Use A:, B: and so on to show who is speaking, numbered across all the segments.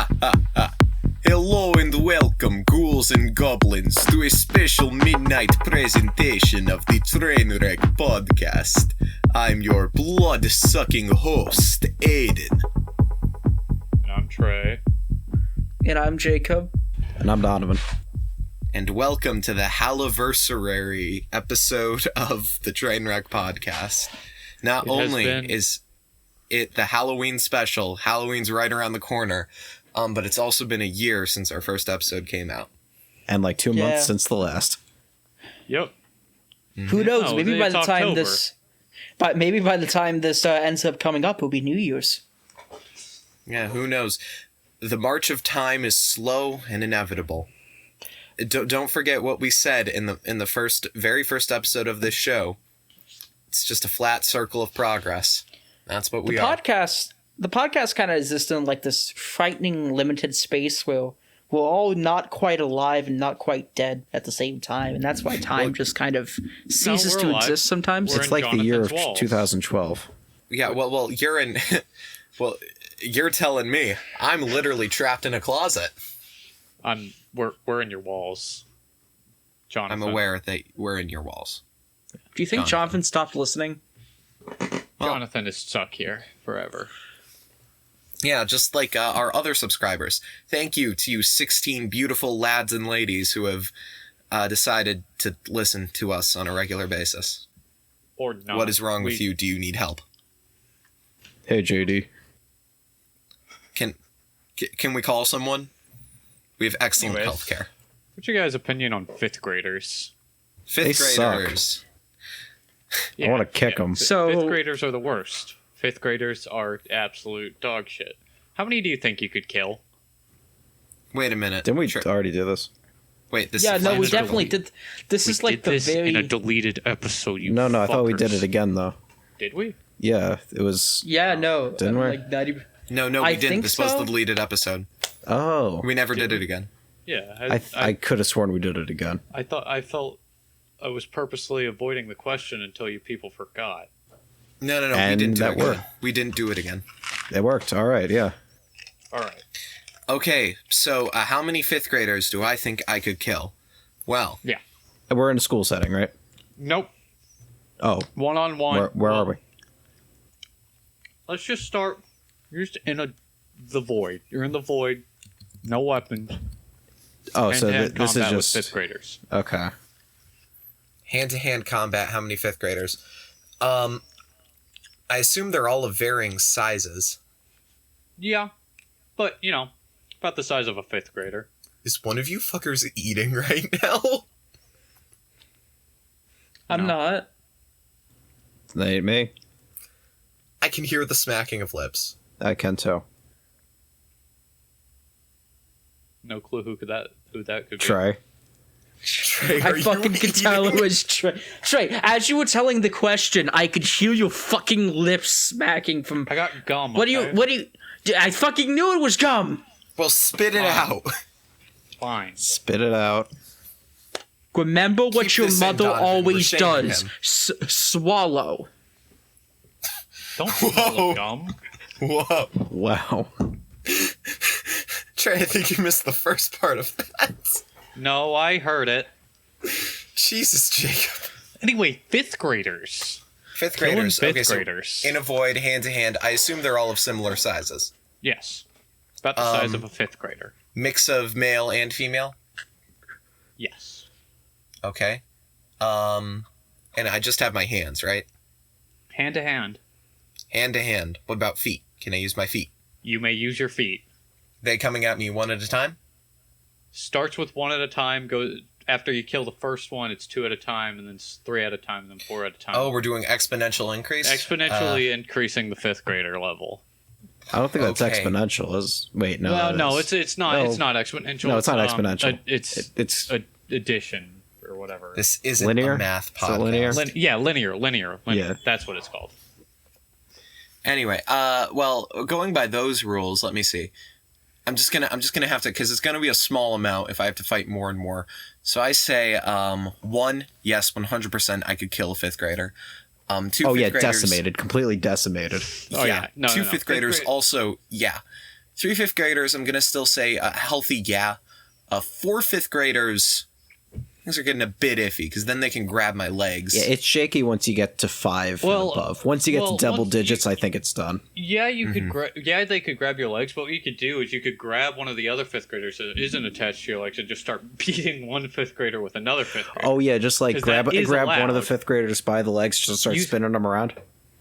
A: Ha ha ha. Hello and welcome, ghouls and goblins, to a special midnight presentation of the Trainwreck podcast. I'm your blood-sucking host, Aidan.
B: And I'm Trey.
C: And I'm Jacob.
D: And I'm Donovan.
A: And welcome to the Halliversary episode of the Trainwreck podcast. Not only is it the Halloween special, Halloween's right around the corner, but it's also been a year since our first episode came out.
D: And like 2 months since the last.
B: Yep.
C: Mm-hmm. Who knows?
B: Oh,
C: maybe by the time
B: October.
C: this ends up coming up, it'll be New Year's.
A: Yeah, who knows? The march of time is slow and inevitable. Don't forget what we said in the very first episode of this show. It's just a flat circle of progress. That's what we are.
C: The podcast kind of exists in like this frightening limited space where we're all not quite alive and not quite dead at the same time, and that's why time just kind of ceases to exist sometimes.
D: It's like the year of 2012.
A: Yeah, well, you're in. Well, you're telling me I'm literally trapped in a closet.
B: We're in your walls, Jonathan.
A: I'm aware that we're in your walls.
C: Do you think Jonathan stopped listening?
B: Jonathan is stuck here forever.
A: Yeah, just like our other subscribers. Thank you to you 16 beautiful lads and ladies who have decided to listen to us on a regular basis.
B: Or not.
A: What is wrong with you? Do you need help?
D: Hey, JD.
A: Can we call someone? We have excellent
B: Anyways,
A: healthcare.
B: What's your guys' opinion on fifth graders?
A: Fifth graders.
D: I want to kick them.
B: Fifth graders are the worst. Fifth graders are absolute dog shit. How many do you think you could kill?
A: Wait a minute.
D: Didn't we already do this?
A: Wait, this
C: Yeah,
A: is
C: no, we definitely did. This is like the very
B: in a deleted episode.
D: No, I thought we did it again though.
B: Did we?
D: Yeah, it was.
C: Yeah, no.
D: Didn't we?
C: Like, not even...
A: No, we didn't. This was the deleted episode.
D: Oh.
A: We never did it again.
B: Yeah,
D: I could have sworn we did it again.
B: I felt I was purposely avoiding the question until you people forgot.
A: No,
D: And
A: we didn't do
D: that
A: it again.
D: worked.
A: We didn't do it again.
D: It worked. All right, yeah.
B: All right.
A: Okay, so how many fifth graders do I think I could kill? Well,
B: Yeah.
D: We're in a school setting, right?
B: Nope.
D: Oh.
B: One-on-one.
D: Where are we?
B: Let's just start. You're just in the void. You're in the void. No weapons.
D: Oh, so
B: Hand-to-hand
D: this is
B: combat
D: just
B: with fifth graders.
D: Okay.
A: hand-to-hand combat, how many fifth graders? I assume they're all of varying sizes.
B: Yeah, but about the size of a fifth grader.
A: Is one of you fuckers eating right now?
C: I'm not.
D: That ain't me.
A: I can hear the smacking of lips.
D: I can too.
B: No clue who that could be.
D: Try.
A: Trey,
C: I fucking could tell it was Trey. Trey, as you were telling the question, I could hear your fucking lips smacking from...
B: I got gum.
C: What do you... I fucking knew it was gum!
A: Well, spit it out.
B: Fine.
D: Spit it out.
C: Remember what
A: Keep
C: your
A: this in,
C: mother
A: Donovan.
C: always
A: We're shaming
C: does.
A: him.
C: Swallow.
B: Don't swallow gum.
A: Whoa.
D: Wow.
A: Trey, I think you missed the first part of that.
B: No, I heard it.
A: Jesus, Jacob.
B: Anyway, fifth graders.
A: Fifth
B: Killing
A: graders.
B: fifth
A: Okay,
B: graders.
A: so in a void, hand-to-hand, I assume they're all of similar sizes.
B: Yes. About the size of a fifth grader.
A: Mix of male and female?
B: Yes.
A: Okay. And I just have my hands, right?
B: Hand to hand.
A: Hand to hand. What about feet? Can I use my feet?
B: You may use your feet.
A: They coming at me one at a time?
B: Starts with one at a time. Go after you kill the first one, it's two at a time, and then it's three at a time, and then four at a time.
A: Oh, we're doing exponential increase?
B: Exponentially increasing the fifth grader level.
D: I don't think that's
A: Okay.
D: exponential. Wait, no.
B: Well,
D: that
B: no,
D: is.
B: it's not.
D: No.
B: It's not exponential.
D: No, it's not exponential.
B: It's
D: It's
B: addition or whatever.
A: This isn't
D: Linear?
A: a math
D: Is it
A: podcast.
D: linear?
B: Linear.
D: Yeah.
B: That's what it's called.
A: Anyway, well, going by those rules, let me see. I'm just gonna have to, because it's gonna be a small amount if I have to fight more and more. So I say, 1, yes, 100% I could kill a fifth grader. 2
D: Oh
A: fifth
D: yeah,
A: graders,
D: decimated, completely decimated.
B: Oh, yeah. No,
A: two
B: no.
A: fifth graders also, yeah. 3 fifth graders, I'm going to still say healthy, yeah. 4 fifth graders, things are getting a bit iffy because then they can grab my legs.
D: Yeah, it's shaky once you get to 5 and above. Once you get to double digits, I think it's done.
B: Yeah, you could. They could grab your legs, but what you could do is you could grab one of the other 5th graders that isn't attached to your legs and just start beating one 5th grader with another 5th grader.
D: Oh yeah, just like grab one of the 5th graders by the legs, just start spinning them around.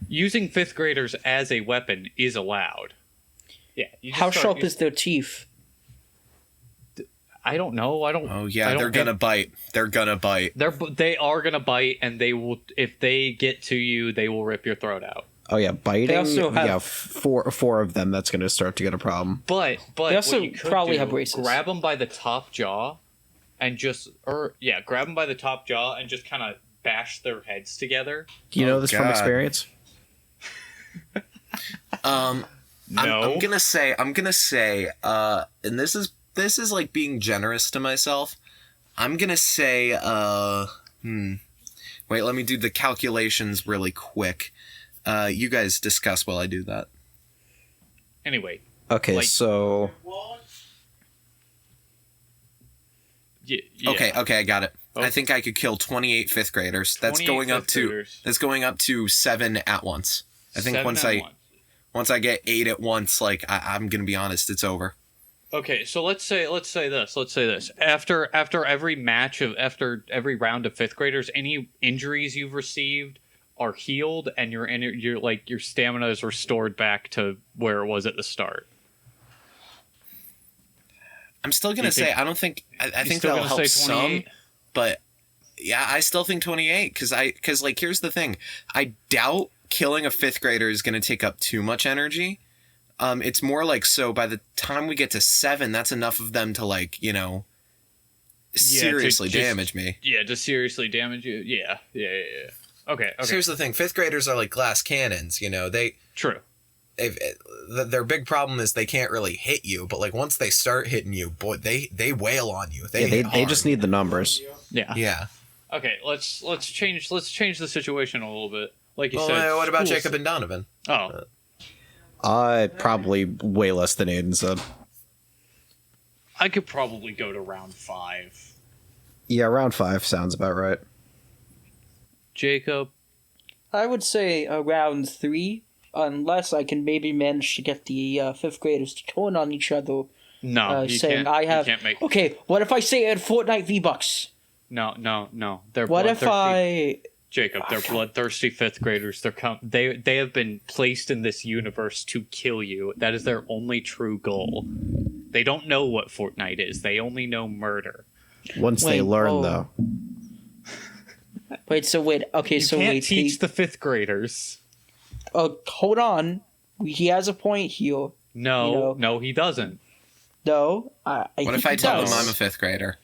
B: Using 5th graders as a weapon is allowed. Yeah.
C: How sharp is their teeth?
B: I don't know.
A: Oh yeah, they're gonna bite. They're gonna bite.
B: They are gonna bite, and they will. If they get to you, they will rip your throat out.
D: Oh yeah, biting. They also have four of them. That's gonna start to get a problem.
B: But
C: they also probably have braces.
B: Grab them by the top jaw, and grab them by the top jaw and just kind of bash their heads together.
D: Do you know this from experience?
B: No.
A: I'm gonna say, and this is like being generous to myself. I'm gonna say, wait, let me do the calculations really quick. You guys discuss while I do that.
B: Anyway.
D: Okay, so.
B: Yeah.
A: Okay, I got it. Okay. I think I could kill 28 fifth graders. That's going up to 7 at once. I think once I get 8 at once, like I'm gonna be honest, it's over.
B: Okay, so let's say this. After every every round of 5th graders, any injuries you've received are healed, and your stamina is restored back to where it was at the start.
A: I'm still gonna say I think that'll help some, but yeah, I still think 28 because here's the thing, I doubt killing a 5th grader is gonna take up too much energy. It's more like, so by the time we get to 7, that's enough of them to seriously damage me. Yeah,
B: to seriously damage you. Yeah. Okay.
A: So here's the thing: 5th graders are like glass cannons.
B: True.
A: Their big problem is they can't really hit you, but like once they start hitting you, boy, they wail on you. They
D: just need the numbers.
B: Yeah.
A: Yeah.
B: Okay, let's change the situation a little bit. Like you said.
A: What about Jacob and Donovan?
B: Oh.
D: Probably way less than Aidan said.
B: I could probably go to round 5.
D: Yeah, round 5 sounds about right.
B: Jacob?
C: I would say round 3, unless I can maybe manage to get the 5th graders to turn on each other.
B: No, you
C: saying
B: can't,
C: I have.
B: You can't make...
C: Okay, what if I say at Fortnite V-Bucks?
B: No. Jacob, they're bloodthirsty 5th graders. They have been placed in this universe to kill you. That is their only true goal. They don't know what Fortnite is. They only know murder.
D: Once they learn, though.
C: Okay,
B: you can't teach the 5th graders.
C: Hold on. He has a point here.
B: No, he doesn't.
C: No,
A: what if I tell him I'm a 5th grader?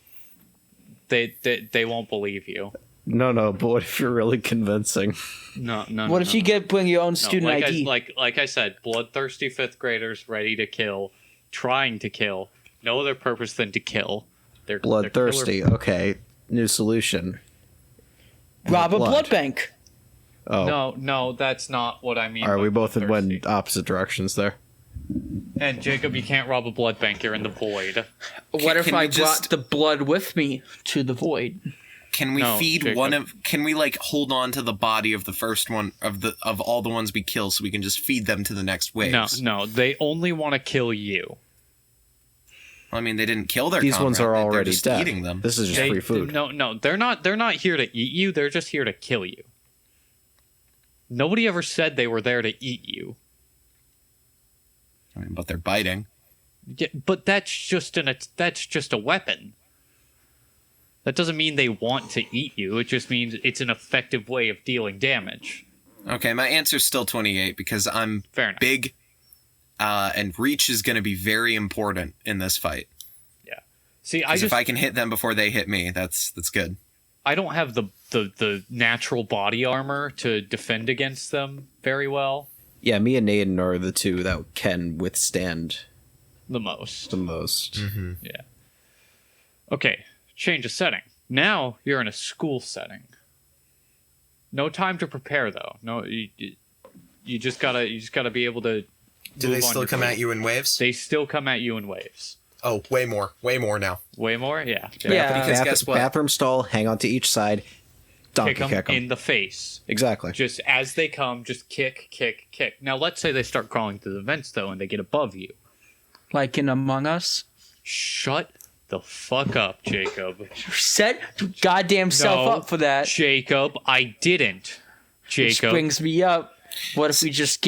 B: They won't believe you.
D: No, but what if you're really convincing?
B: No.
C: What if you bring your own student ID?
B: Like I said, bloodthirsty 5th graders ready to kill, trying to kill, no other purpose than to kill. They're
D: bloodthirsty. Okay, new solution.
C: Rob a blood bank.
D: Oh
B: no, that's not what I mean.
D: All right, we both went opposite directions there.
B: And Jacob, you can't rob a blood bank. You're in the void.
C: What if I brought the blood with me to the void?
A: Can we feed Jacob. One of? Can we hold on to the body of the first one of all the ones we kill, so we can just feed them to the next waves?
B: No. They only want to kill you.
A: I mean, they didn't kill their.
D: These ones are already
A: just
D: dead.
A: Eating them.
D: This is just free food.
B: No. They're not here to eat you. They're just here to kill you. Nobody ever said they were there to eat you.
A: I mean, but they're biting.
B: Yeah, but that's just a weapon. That doesn't mean they want to eat you. It just means it's an effective way of dealing damage.
A: Okay, my answer's still 28 because I'm big, and reach is going to be very important in this fight.
B: Yeah. See,
A: if I can hit them before they hit me, that's good.
B: I don't have the natural body armor to defend against them very well.
D: Yeah, me and Aidan are the two that can withstand
B: the most.
A: Mm-hmm.
B: Yeah. Okay. Change of setting. Now you're in a school setting. No time to prepare though. No, you just gotta be able to
A: Do they still come at you in waves?
B: They still come at you in waves.
A: Oh, way more now.
B: Way more, yeah.
A: Because guess what?
D: Bathroom stall, hang on to each side, kick them
B: in the face.
D: Exactly.
B: Just as they come, just kick. Now, let's say they start crawling through the vents though, and they get above you.
C: Like in Among Us.
B: Shut the fuck up, Jacob.
C: Set your goddamn self up for that.
B: Jacob, I didn't. Jacob.
C: Which brings me up. What if we just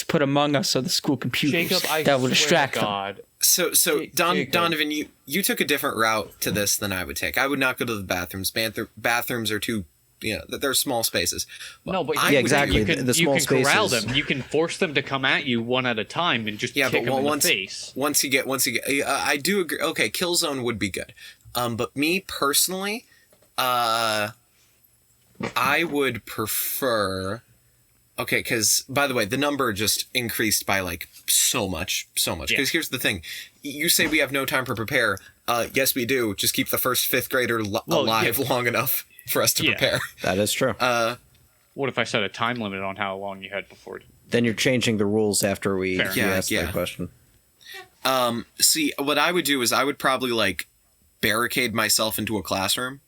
C: put Among Us on the school computers?
B: Jacob,
C: that would distract them.
A: So Donovan, you took a different route to this than I would take. I would not go to the bathrooms. Bathrooms are too, they're small spaces.
B: No, but
D: exactly.
B: You can corral them. You can force them to come at you one at a time and just kick them in the face.
A: Once you get, I do agree. Okay, Killzone would be good. But me personally, I would prefer. Okay, because, by the way, the number just increased by, so much. Because here's the thing. You say we have no time to prepare. Yes, we do. Just keep the first fifth grader alive long enough for us to prepare.
D: That is true.
B: What if I set a time limit on how long you had before?
D: Then you're changing the rules after we ask that question.
A: See, what I would do is I would probably, barricade myself into a classroom.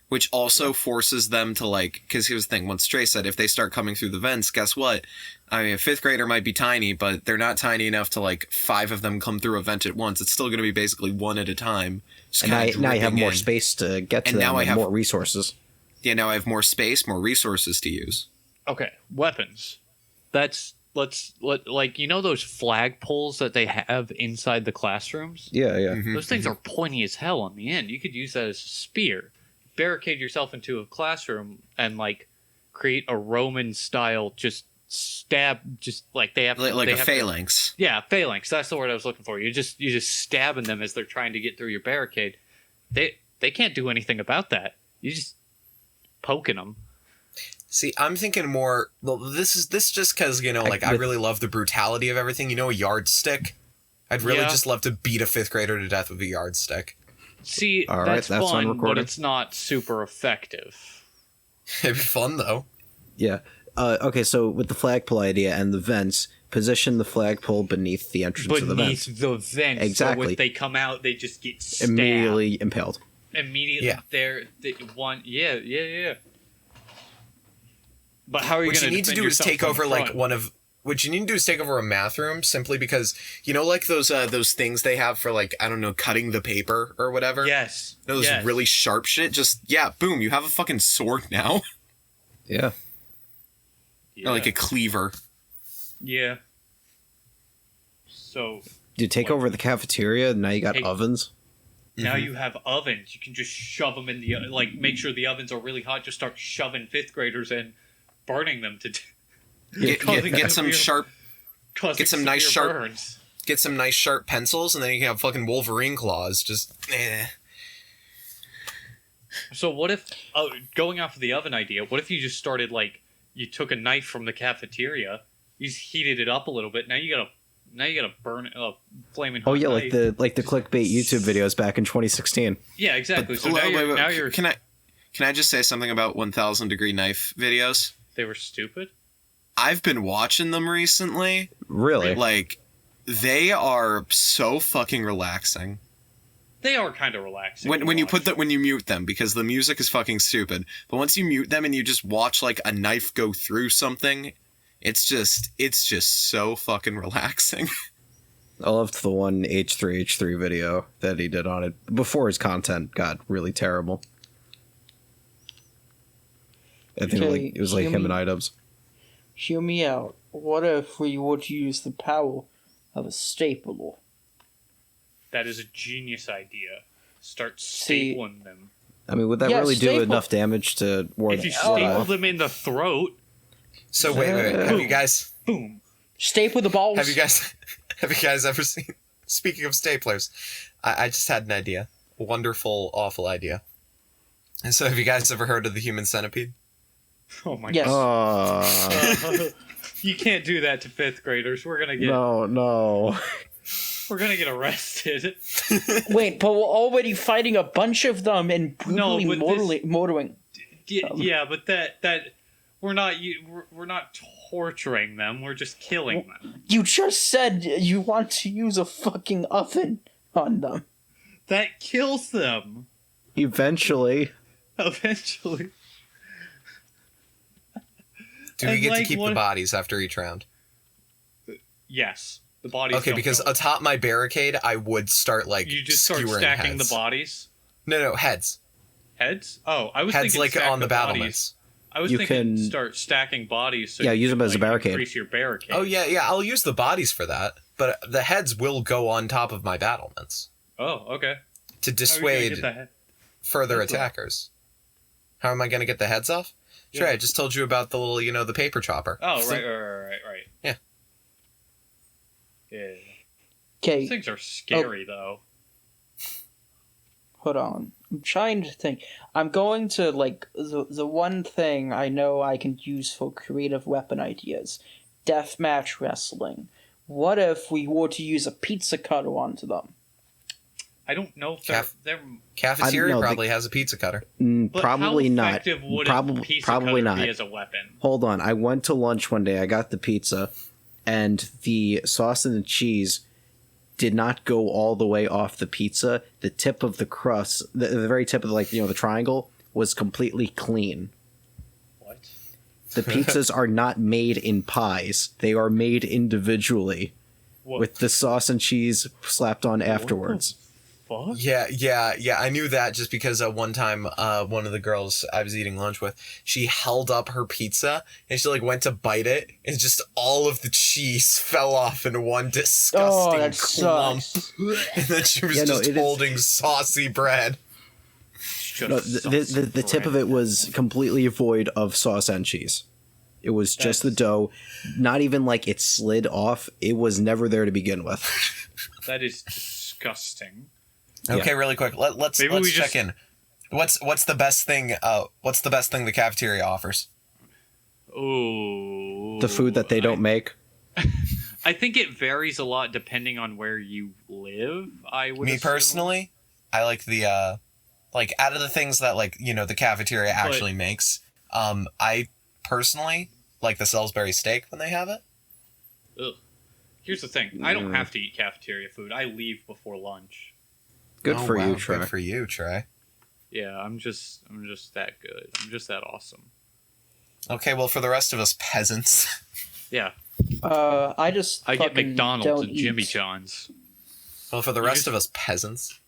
A: Which also forces them to, because here's the thing, what Stray said, if they start coming through the vents, guess what? I mean, a fifth grader might be tiny, but they're not tiny enough to, 5 of them come through a vent at once. It's still going to be basically one at a time.
D: And now you have more space to get to them and more resources.
A: Yeah, now I have more space, more resources to use.
B: Okay, weapons. Those flagpoles that they have inside the classrooms?
D: Yeah.
A: Mm-hmm.
B: Those things are pointy as hell on the end. You could use that as a spear. Barricade yourself into a classroom and create a Roman style just stab, just they have
A: a phalanx.
B: Yeah, phalanx. That's the word I was looking for. You just stabbing them as they're trying to get through your barricade. They can't do anything about that. You just poking them.
A: See, I'm thinking more. Well, this just because I really love the brutality of everything. A yardstick. I'd really just love to beat a fifth grader to death with a yardstick.
B: See, that's fun, but it's not super effective.
A: It'd be fun, though.
D: Yeah. Okay, so with the flagpole idea and the vents, position the flagpole beneath the entrance of the vents.
B: Beneath the vents.
D: Exactly.
B: So when they come out, they just get stabbed.
D: Immediately impaled.
B: Immediately. Yeah. Yeah. But how are you going to
A: What you need to do is take over, What you need to do is take over a math room, simply because, those things they have for, cutting the paper or whatever?
B: Yes.
A: Those really sharp shit? Just, boom, you have a fucking sword now.
D: Yeah.
A: Or a cleaver.
B: Yeah. So...
D: Dude, take over the cafeteria, and now you got ovens.
B: Now you have ovens. You can just shove them in the... make sure the ovens are really hot. Just start shoving fifth graders in, burning them to...
A: Get some sharp
B: burns.
A: Get some nice sharp pencils, and then you can have fucking Wolverine claws. Just
B: So what if, going off of the oven idea, what if you just started you took a knife from the cafeteria, you just heated it up a little bit. Now you gotta burn it up, flaming hot.
D: Oh yeah, like the clickbait YouTube videos back in 2016.
B: Yeah, exactly. So now you're.
A: Can I just say something about 1,000 degree knife videos?
B: They were stupid.
A: I've been watching them recently.
D: Really?
A: They are so fucking relaxing.
B: They are kind of relaxing.
A: When you mute them, because the music is fucking stupid. But once you mute them and you just watch a knife go through something, it's just so fucking relaxing.
D: I loved the one H3H3 video that he did on it before his content got really terrible. I think it was him and iDubbbz.
C: Hear me out. What if we were to use the power of a stapler?
B: That is a genius idea. Start stapling them.
D: I mean, would that really do enough damage to ward
B: if you staple them in the throat?
A: So wait. Have you guys...
B: Boom.
C: Staple the balls.
A: Have you guys ever seen... Speaking of staplers, I just had an idea. A wonderful, awful idea. And so have you guys ever heard of the Human Centipede?
B: Oh my god. You can't do that to fifth graders. We're gonna get...
D: No.
B: We're gonna get arrested.
C: Wait, but we're already fighting a bunch of them and brutally murdering.
B: Yeah, but that We're not torturing them. We're just killing them.
C: You just said you want to use a fucking oven on them.
B: That kills them.
D: Eventually.
B: Eventually.
A: Do we get to keep the bodies after each round?
B: Yes. The bodies.
A: Okay, because atop my barricade, I would start
B: you just start stacking
A: heads.
B: the bodies.
A: No, heads.
B: Heads? Oh, I was
A: heads
B: thinking
A: like on the
B: bodies.
A: battlements.
B: I was thinking start stacking bodies. So
D: use them as a barricade.
B: Increase your barricade.
A: Oh yeah. I'll use the bodies for that, but the heads will go on top of my battlements.
B: Oh, okay.
A: To dissuade further attackers. How am I going to get the heads off? Sure, I just told you about the little, the paper chopper.
B: Oh, right.
A: Yeah.
B: Yeah.
C: Okay.
B: These things are scary, though.
C: Hold on. I'm trying to think. I'm going to, the one thing I know I can use for creative weapon ideas. Deathmatch wrestling. What if we were to use a pizza cutter onto them?
B: I don't know if they're
A: cafeteria probably has a pizza cutter.
C: Probably not.
B: Probably not. Be as a weapon?
D: Hold on. I went to lunch one day. I got the pizza, and the sauce and the cheese did not go all the way off the pizza. The tip of the crust, the very tip of the triangle, was completely clean.
B: What?
D: The pizzas are not made in pies. They are made individually, with the sauce and cheese slapped on afterwards.
B: Fuck?
A: Yeah. I knew that just because one time, one of the girls I was eating lunch with, she held up her pizza and she went to bite it, and just all of the cheese fell off in one disgusting clump. And then she was holding saucy bread.
D: The tip of it was completely void of sauce and cheese. It was just the dough. Not even it slid off. It was never there to begin with.
B: That is disgusting.
A: Okay, really quick. Let's check in. What's the best thing? What's the best thing the cafeteria offers?
B: Ooh.
D: The food that they don't make.
B: I think it varies a lot depending on where you live.
A: Personally, I like the out of the things that the cafeteria actually makes. I personally like the Salisbury steak when they have it.
B: Ugh. Here's the thing. I don't have to eat cafeteria food. I leave before lunch.
D: Good for you, Trey.
A: Good for you, Trey.
B: Yeah, I'm just that good. I'm just that awesome.
A: Okay, well, for the rest of us peasants.
B: Yeah.
C: I
B: get McDonald's and Jimmy John's.
A: Well, for the rest of us peasants.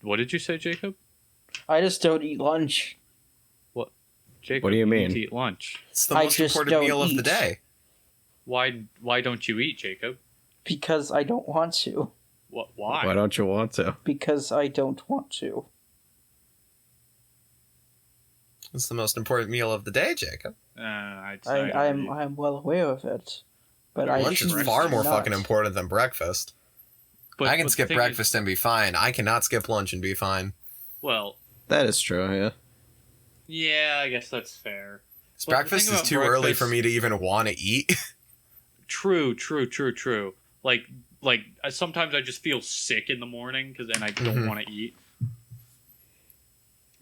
B: What did you say, Jacob?
C: I just don't eat lunch.
B: What? Jacob,
D: what do you mean?
B: Need to eat lunch.
A: It's the most important meal of the day.
B: Why don't you eat, Jacob?
C: Because I don't want to.
B: Why?
D: Why don't you want to?
C: Because I don't want to.
A: It's the most important meal of the day, Jacob.
C: I'm well aware of it, but
A: lunch is far more fucking important than breakfast. I can skip breakfast and be fine. I cannot skip lunch and be fine.
B: Well,
D: that is true. Yeah.
B: Yeah, I guess that's fair.
A: Breakfast is too early for me to even want to eat.
B: True. Like sometimes I just feel sick in the morning then I don't want to eat.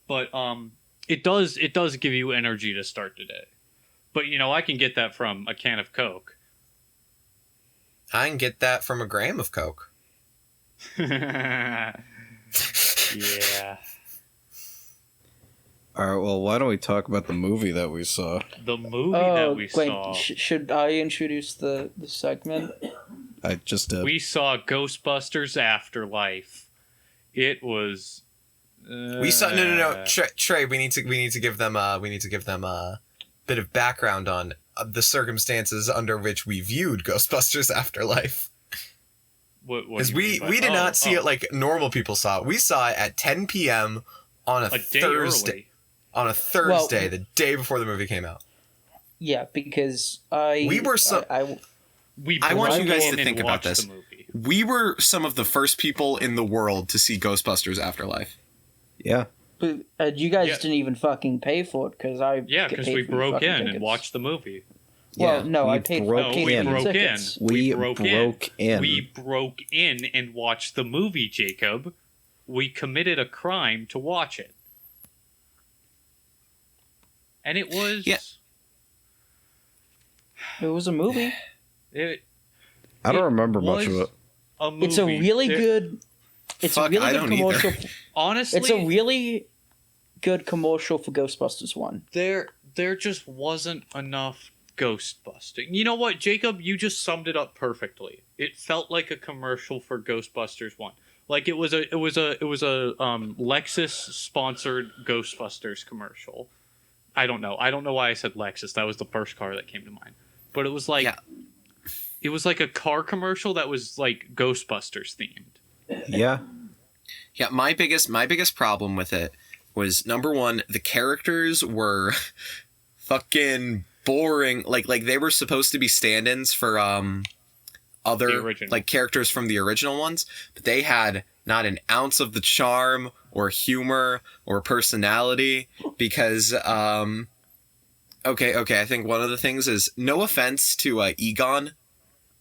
B: But it does give you energy to start the day. But I can get that from a can of Coke.
A: I can get that from a gram of Coke.
B: Yeah.
D: All right, well, why don't we talk about the movie that we saw?
B: The movie that we saw.
C: Should I introduce the segment?
D: I just did.
B: We saw Ghostbusters Afterlife. It was.
A: We saw no. Trey, we need to give them a bit of background on the circumstances under which we viewed Ghostbusters Afterlife. Because we did not see it like normal people saw it. We saw it at 10 p.m. on a Thursday. On a Thursday, the day before the movie came out.
C: Yeah, because
A: I want you guys to think about this. We were some of the first people in the world to see Ghostbusters Afterlife.
D: Yeah.
C: But you guys didn't even fucking pay for it because
B: because we broke in and watched the movie.
C: Well, no, I paid for tickets.
B: We broke in. We broke in and watched the movie, Jacob. We committed a crime to watch it. And it was
C: It was a movie.
D: I don't remember much of it.
C: It's a really good. It's a really good commercial.
B: Honestly,
C: it's a really good commercial for Ghostbusters 1.
B: There just wasn't enough Ghostbusting. You know what, Jacob? You just summed it up perfectly. It felt like a commercial for Ghostbusters 1. Like it was a Lexus sponsored Ghostbusters commercial. I don't know why I said Lexus. That was the first car that came to mind. But it was like it was like a car commercial that was like Ghostbusters themed.
D: Yeah.
A: Yeah, my biggest problem with it was, number one, the characters were fucking boring. Like they were supposed to be stand-ins for other like characters from the original ones, but they had not an ounce of the charm or humor or personality because okay, I think one of the things is, no offense to Egon,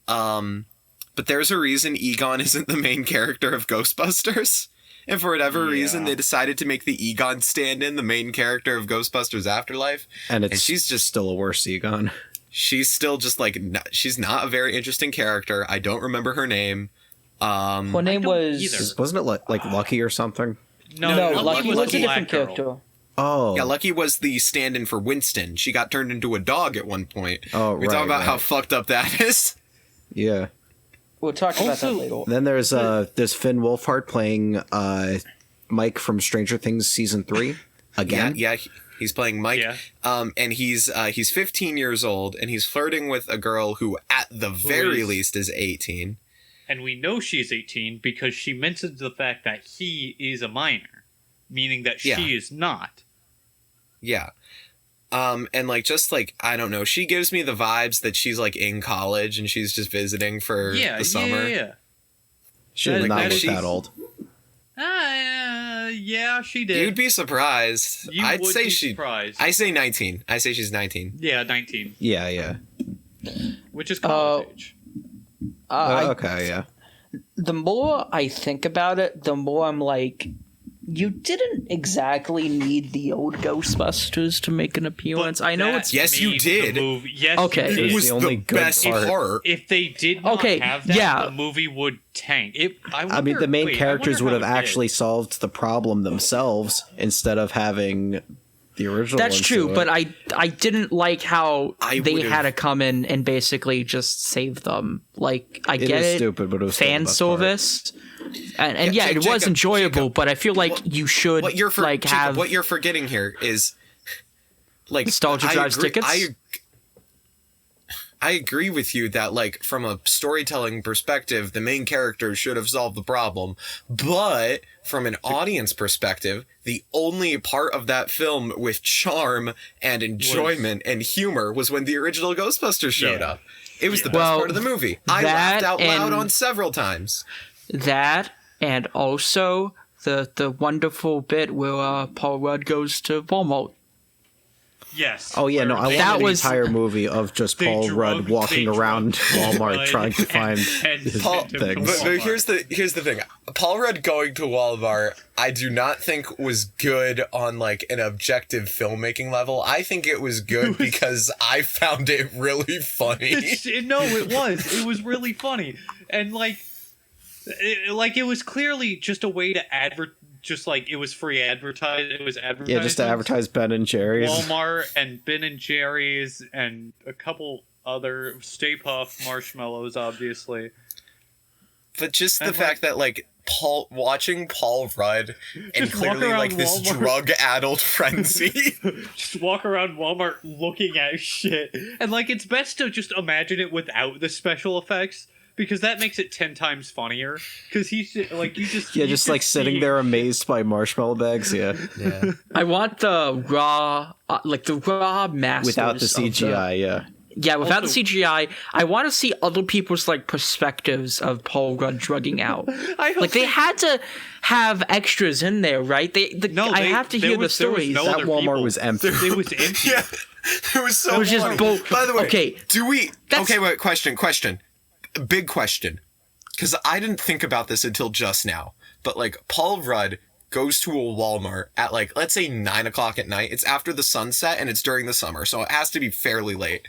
A: but there's a reason Egon isn't the main character of Ghostbusters. And for whatever reason, they decided to make the Egon stand-in the main character of Ghostbusters Afterlife.
D: And she's just still a worse Egon.
A: She's still just like, she's not a very interesting character. I don't remember her name.
C: Her name was...
D: Wasn't it like Lucky or something?
C: No, Lucky was a different character.
D: Oh.
A: Yeah, Lucky was the stand-in for Winston. She got turned into a dog at one point.
D: Oh,
A: we talk about how fucked up that is.
D: Yeah.
C: We'll talk about that later.
D: Then there's Finn Wolfhard playing Mike from Stranger Things season 3 again.
A: Yeah, he's playing Mike. Yeah. And he's 15 years old, and he's flirting with a girl who at the very least is 18.
B: And we know she's 18 because she mentions the fact that he is a minor, meaning that she is not.
A: Yeah. And like, just like, I don't know, she gives me the vibes that she's like in college and she's just visiting for the summer.
B: Yeah.
D: She did not look that old.
B: Yeah, she did.
A: You'd be surprised. I'd say surprised. I say 19. I say she's 19.
B: Yeah, 19.
D: Yeah.
B: Which is college age.
D: Okay, yeah.
C: The more I think about it, the more I'm like, you didn't exactly need the old Ghostbusters to make an appearance. I know it's...
A: Yes, you did.
B: Yes,
C: okay.
A: It was the only best part.
B: If they did not have that, the movie would tank.
D: I mean, the main characters would have actually solved the problem themselves instead of having the original.
C: That's true, but I didn't like how they had to come in and basically just save them. Like, I get it.
D: Stupid, but it was
C: fan service. And it was enjoyable, but I feel like you should
A: what you're forgetting here is like
C: nostalgia drives tickets.
A: I agree with you that, like, from a storytelling perspective, the main character should have solved the problem, but from an audience perspective, the only part of that film with charm and enjoyment and humor was when the original Ghostbusters showed up. It was the best part of the movie. I laughed out loud on several times.
C: That, and also the wonderful bit where Paul Rudd goes to Walmart.
B: Yes.
D: Oh yeah, no, I love the entire movie of just Paul Rudd walking around Walmart trying to find his things.
A: But here's the thing. Paul Rudd going to Walmart, I do not think was good on like an objective filmmaking level. I think it was good because I found it really funny.
B: No, it was. It was really funny. And it was clearly just a way to just like it was free advertise. It was advertised.
D: Yeah, just to advertise Ben and Jerry's,
B: Walmart, and Ben and Jerry's, and a couple other Stay Puft Marshmallows, obviously.
A: But just the fact that like watching Paul Rudd and clearly like this drug-addled frenzy,
B: just walk around Walmart looking at shit, and like it's best to just imagine it without the special effects. Because that makes it 10 times funnier. Because he's like, you just...
D: Yeah, just like sitting there amazed by marshmallow bags, yeah.
C: I want the raw masters.
D: Without the CGI, yeah.
C: Yeah, without the CGI, I want to see other people's like perspectives of Paul Rudd drugging out. They had to have extras in there, right? I have to hear the stories.
D: That Walmart was empty.
B: It was empty.
A: Yeah, it was so funny. By the way, wait, question. Big question, because I didn't think about this until just now, but like Paul Rudd goes to a Walmart at like, let's say 9 o'clock at night. It's after the sunset and it's during the summer, so it has to be fairly late.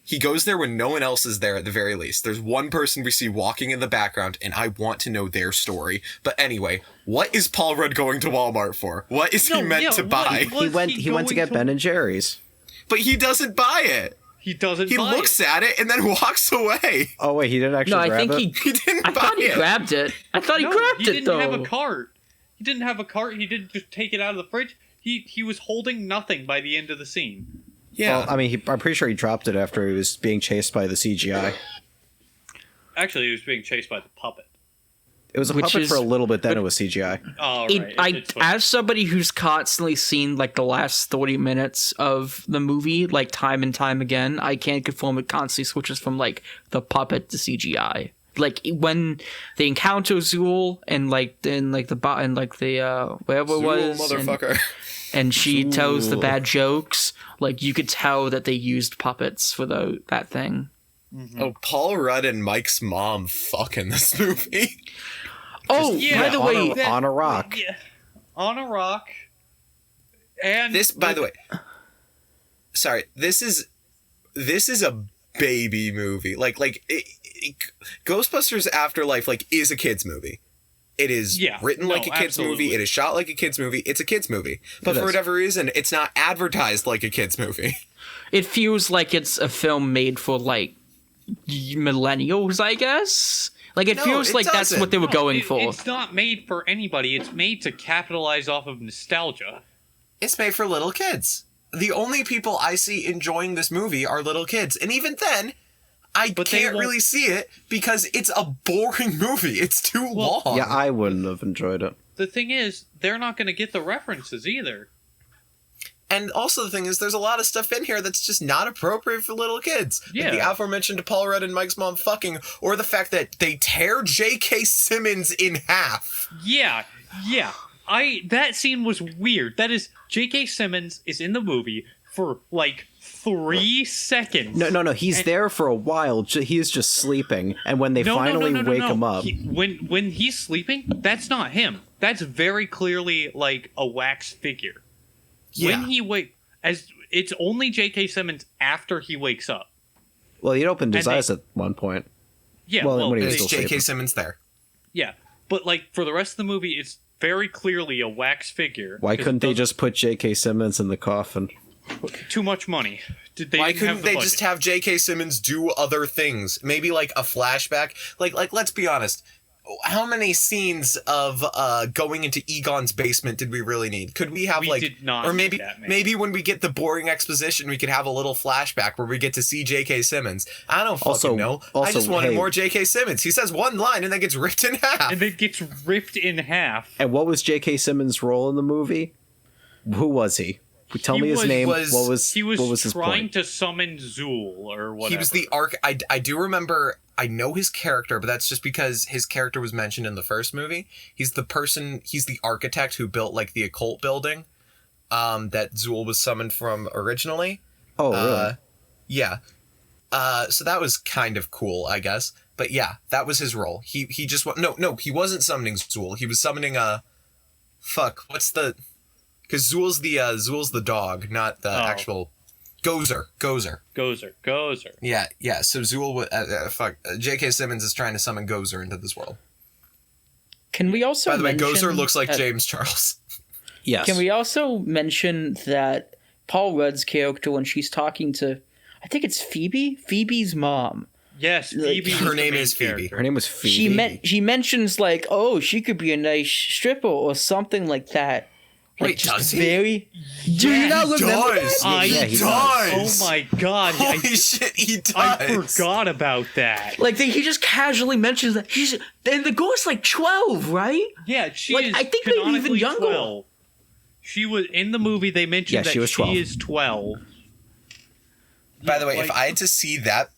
A: He goes there when no one else is there at the very least. There's one person we see walking in the background, and I want to know their story. But anyway, what is Paul Rudd going to Walmart for? What is he meant to buy?
D: He went to get Ben & Jerry's.
A: But he doesn't buy it.
B: He doesn't
A: He
B: buy
A: looks at it and then walks away.
D: Oh, wait, he didn't actually grab it?
A: He didn't
C: I
A: buy
C: thought he
A: it.
C: grabbed it. I thought he grabbed it, though.
B: He didn't have a cart. He didn't have a cart. He didn't just take it out of the fridge. He was holding nothing by the end of the scene.
A: Yeah.
D: Well, I mean, I'm pretty sure he dropped it after he was being chased by the CGI.
B: Actually, he was being chased by the puppet.
D: It was a puppet for a little bit, then it was CGI.
B: Oh, right.
C: As somebody who's constantly seen like the last 30 minutes of the movie, like time and time again, I can't confirm it constantly switches from like the puppet to CGI. Like when they encounter Zool and wherever it was,
A: motherfucker.
C: and she tells the bad jokes, like you could tell that they used puppets for that thing.
A: Mm-hmm. Oh, Paul Rudd and Mike's mom fuck in this movie.
C: Oh, by the way,
D: on a rock.
B: Yeah, on a rock. And
A: this, by the way, sorry, this is a baby movie. Ghostbusters Afterlife is a kids movie. It is written like a kids movie. It is shot like a kids movie. It's a kids movie. But for whatever reason, it's not advertised like a kids movie.
C: It feels like it's a film made for millennials, I guess. It feels like that's what they were going for.
B: It's not made for anybody. It's made to capitalize off of nostalgia.
A: It's made for little kids. The only people I see enjoying this movie are little kids. And even then, I can't really see it because it's a boring movie. It's too long.
D: Yeah, I wouldn't have enjoyed it.
B: The thing is, they're not going to get the references either.
A: And also the thing is, there's a lot of stuff in here that's just not appropriate for little kids.
B: Yeah.
A: Like the aforementioned Paul Rudd and Mike's mom fucking, or the fact that they tear J.K. Simmons in half.
B: Yeah. That scene was weird. That is, J.K. Simmons is in the movie for 3 seconds.
D: No. He's there for a while. He is just sleeping, and when they finally wake him up,
B: when he's sleeping, that's not him. That's very clearly a wax figure.
A: Yeah.
B: When it's only J.K. Simmons after he wakes up.
D: Well, he opened his eyes at one point.
B: Yeah,
D: when he was
A: there's
D: still
A: J.K.
D: sleeping.
A: Simmons there.
B: Yeah, but for the rest of the movie, it's very clearly a wax figure.
D: Why couldn't they just put J.K. Simmons in the coffin?
B: Too much money.
A: Why couldn't they just have J.K. Simmons do other things? Maybe a flashback. Let's be honest. How many scenes of going into Egon's basement did we really need? Could we have
B: did not
A: or maybe
B: need that,
A: maybe when we get the boring exposition, we could have a little flashback where we get to see J.K. Simmons. I don't fucking know. I just wanted more J.K. Simmons. He says one line and then gets ripped in half.
B: And then gets ripped in half.
D: And what was J.K. Simmons' role in the movie? Who was he? Tell me his name.
B: He was
D: his
B: trying
D: point?
B: to summon Zool or whatever.
A: He was the I do remember. I know his character, but that's just because his character was mentioned in the first movie. He's the architect who built the occult building that Zool was summoned from originally.
D: Oh, really?
A: Yeah. So that was kind of cool, I guess. But yeah, that was his role. He just no, he wasn't summoning Zool. He was summoning what's the because Zool's the dog, not the actual Gozer. Yeah. So Zool, J.K. Simmons is trying to summon Gozer into this world.
C: Can we also?
A: By the way, Gozer looks like James Charles.
D: Yes.
C: Can we also mention that Paul Rudd's character, when she's talking to, I think it's Phoebe's mom.
B: Yes, Phoebe.
A: Her name is Phoebe.
D: Her name was Phoebe.
C: She mentions she could be a nice stripper or something like that.
A: Wait, does he?
C: Do you not remember that?
A: He does.
B: Oh my god!
A: Holy shit, he does.
B: I forgot about that.
C: He just casually mentions that and the girl's 12, right?
B: Yeah, she is.
C: I think maybe even younger.
B: 12. She was in the movie. They mentioned that she is 12.
A: By the way, if I had to see that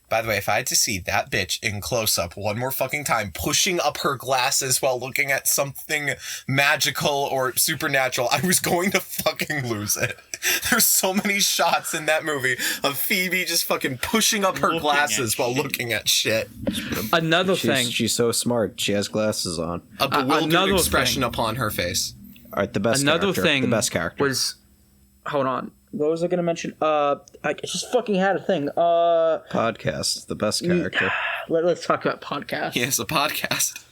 A: bitch in close-up one more fucking time, pushing up her glasses while looking at something magical or supernatural, I was going to fucking lose it. There's so many shots in that movie of Phoebe just fucking pushing up her glasses while looking at shit.
C: Another thing.
D: She's so smart. She has glasses on.
A: A bewildered expression upon her face.
D: All right, the best character was... Hold on.
C: What was I going to mention? I just fucking had a thing.
D: Podcast, the best character.
C: Let's talk about podcast.
A: He has a podcast.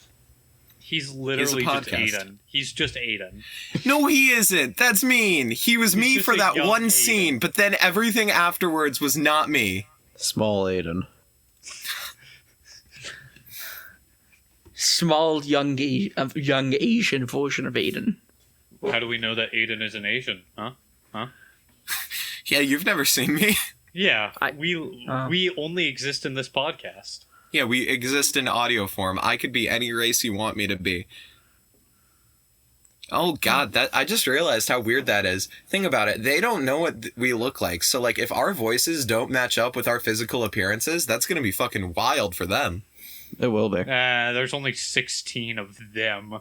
B: He's literally just Aidan. He's just Aidan.
A: No, he isn't. That's mean. He was me for that one
B: Aidan.
A: scene, but then everything afterwards was not me.
D: Small Aidan.
C: Small young Asian version of Aidan.
B: How do we know that Aidan is an Asian? Huh?
A: Yeah, you've never seen me.
B: Yeah, we only exist in this podcast.
A: Yeah, we exist in audio form. I could be any race you want me to be. Oh god, that I just realized how weird that is. Think about it. They don't know what we look like. So like if our voices don't match up with our physical appearances, that's going to be fucking wild for them.
D: It will be.
B: There's only 16 of them.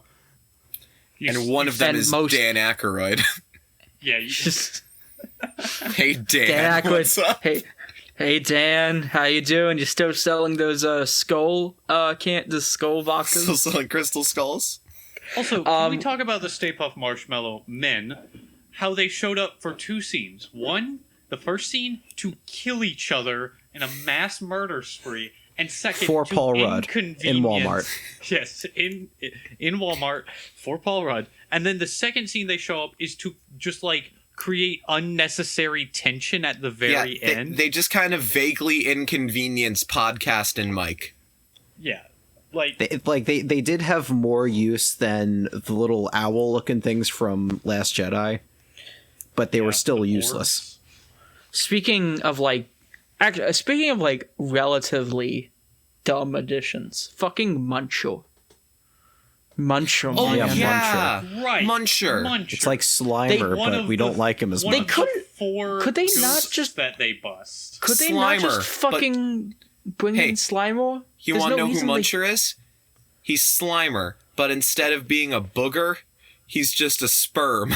A: And one of them is Dan Aykroyd.
B: Yeah, you just...
A: Hey Dan,
C: Dan Aykroyd.
A: what's up?
C: Hey Dan, how you doing? You still selling those the skull boxes?
A: Still selling crystal skulls?
B: Also, can we talk about the Stay Puft Marshmallow men? How they showed up for 2 scenes. One, the first scene, to kill each other in a mass murder spree. And second,
D: for Paul Rudd in Walmart.
B: Yes, in Walmart for Paul Rudd. And then the second scene they show up is to just like create unnecessary tension at the very end.
A: They just kind of vaguely inconvenience podcast and Mike.
B: Yeah.
D: They did have more use than the little owl looking things from Last Jedi, but they were still useless.
C: Speaking of relatively dumb additions, fucking Muncher.
A: Oh yeah,
D: Muncher.
B: Right.
A: Muncher.
D: It's like Slimer, but we don't like him as much.
C: Could they not just
B: that they bust?
C: Could they not just fucking bring in Slimer?
A: You want to know who Muncher is? He's Slimer, but instead of being a booger, he's just a sperm.